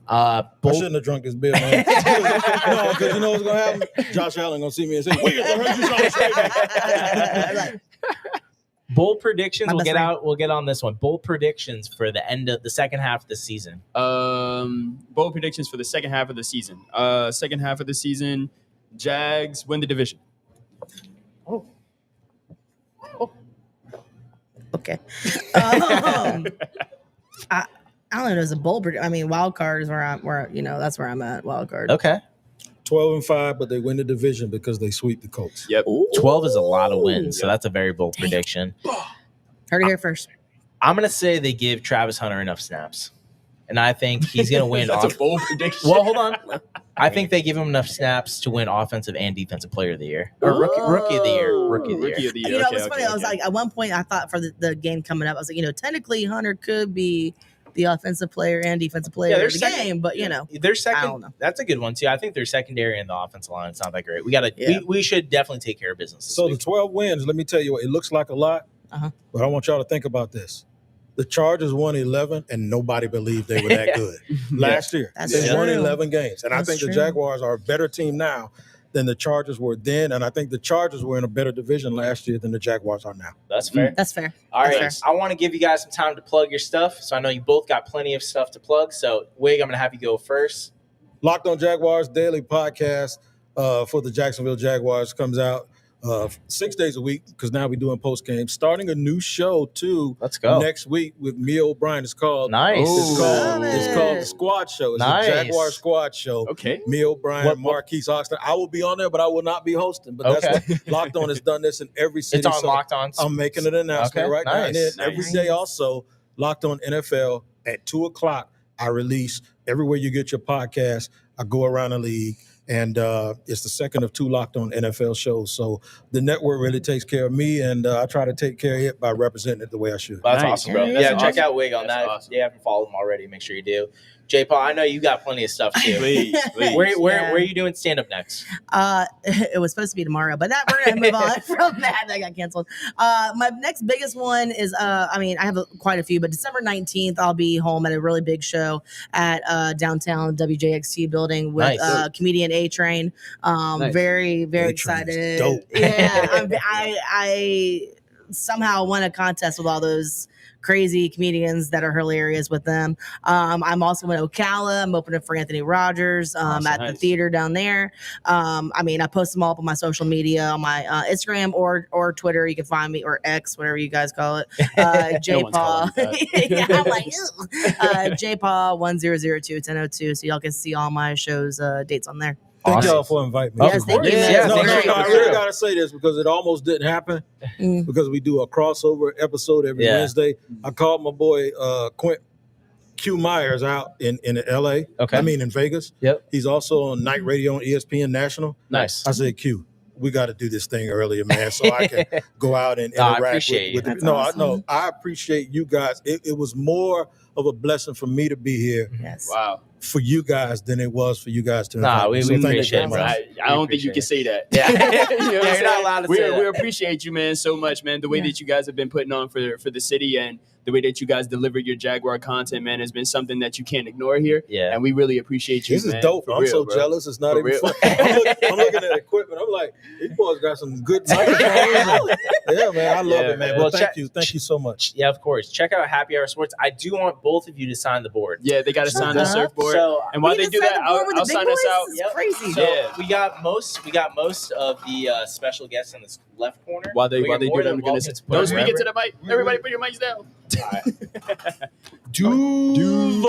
I shouldn't have drunk this beer, man. No, because you know what's going to happen? Josh Allen going to see me and say, Wiggins, I heard you saw straight. Bold predictions. My We'll best get friend. out. We'll get on this one. Bold predictions for the end of the second half of the season. Bold predictions for the second half of the season. Second half of the season, Jags win the division. Okay. I don't know. There's a bowl. I mean, wild card is that's where I'm at. Wild card. Okay. 12-5, but they win the division because they sweep the Colts. Yep. 12 is a lot of wins, so that's a very bold prediction. Heard it here first. I'm going to say they give Travis Hunter enough snaps. And I think he's going to win. That's a bold prediction. Well, hold on. I think they give him enough snaps to win offensive and defensive player of the year. Or rookie of the year. Rookie of the year. You know, it's funny. I was like, at one point, I thought for the game coming up, I was like, technically Hunter could be the offensive player and defensive player of the game, but they're second. I don't know. That's a good one too. I think their secondary and the offensive line. It's not that great. We should definitely take care of business. So the 12 wins. Let me tell you what it looks like a lot, but I want y'all to think about this. The Chargers won 11, and nobody believed they were that good last year. They won 11 games, and I think the Jaguars are a better team now than the Chargers were then, and I think the Chargers were in a better division last year than the Jaguars are now. That's fair. That's fair. All right, I want to give you guys some time to plug your stuff, so I know you both got plenty of stuff to plug. So, Wig, I'm going to have you go first. Locked on Jaguars daily podcast for the Jacksonville Jaguars comes out 6 days a week because now we're doing post game. Starting a new show too. Let's go next week with Mia O'Brien. It's called It's called the Squad Show. It's a Jaguar Squad Show. Okay. Mia O'Brien, Marquise Oxton. I will be on there, but I will not be hosting. But that's what Locked On has done this in every city. It's on Locked On. I'm making an announcement right now. And then every day also Locked On NFL at 2:00. I release everywhere you get your podcast. I go around the league. And it's the second of 2 Locked On NFL shows. So the network really takes care of me, and I try to take care of it by representing it the way I should. That's awesome, bro. Check out Wig on that. Awesome. If you haven't followed him already, make sure you do. Jpaw, I know you got plenty of stuff too. Please. Where are you doing stand up next? It was supposed to be tomorrow, but we're gonna move on from that. That got canceled. My next biggest one is I have quite a few, but December 19th, I'll be home at a really big show at downtown WJXT building with comedian A-Train. Very, very excited. Dope. Yeah, I somehow won a contest with all those crazy comedians that are hilarious with them. I'm also in Ocala. I'm opening for Anthony Rogers at the theater down there. I post them all up on my social media, on my Instagram or Twitter. You can find me, or X, whatever you guys call it. Jpaw. I'm like, Jpaw 1002-1002. So y'all can see all my shows dates on there. Thank y'all for inviting me. Yes, thank you. I really got to say this because it almost didn't happen because we do a crossover episode every Wednesday. I called my boy Quint Q Myers out in L.A. In Vegas. Yep. He's also on night radio on ESPN National. Nice. I said, Q, we got to do this thing earlier, man, so I can go out and interact with awesome. I appreciate you guys. It was more of a blessing for me to be here. Yes. Wow. For you guys than it was for you guys to we appreciate it, bro. I don't think you can say that. Yeah, you're not allowed to say that. We appreciate you, man, so much, man. The way that you guys have been putting on for the city and the way that you guys deliver your Jaguar content, man, has been something that you can't ignore here. Yeah. And we really appreciate you, This is dope. I'm so jealous. It's not even fun. I'm looking at equipment. I'm like, these boys got some good microphones. Yeah, man. I love it, man. Well, thank you. Thank you so much. Yeah, of course. Check out Happy Hour Sports. I do want both of you to sign the board. Yeah, they got to sign the surfboard. So, and while they do that, I'll sign us out. It's crazy. So we got most of the special guests in this left corner. While they do that, I'm going to speak into the mic. Everybody put your mics down. All right. Do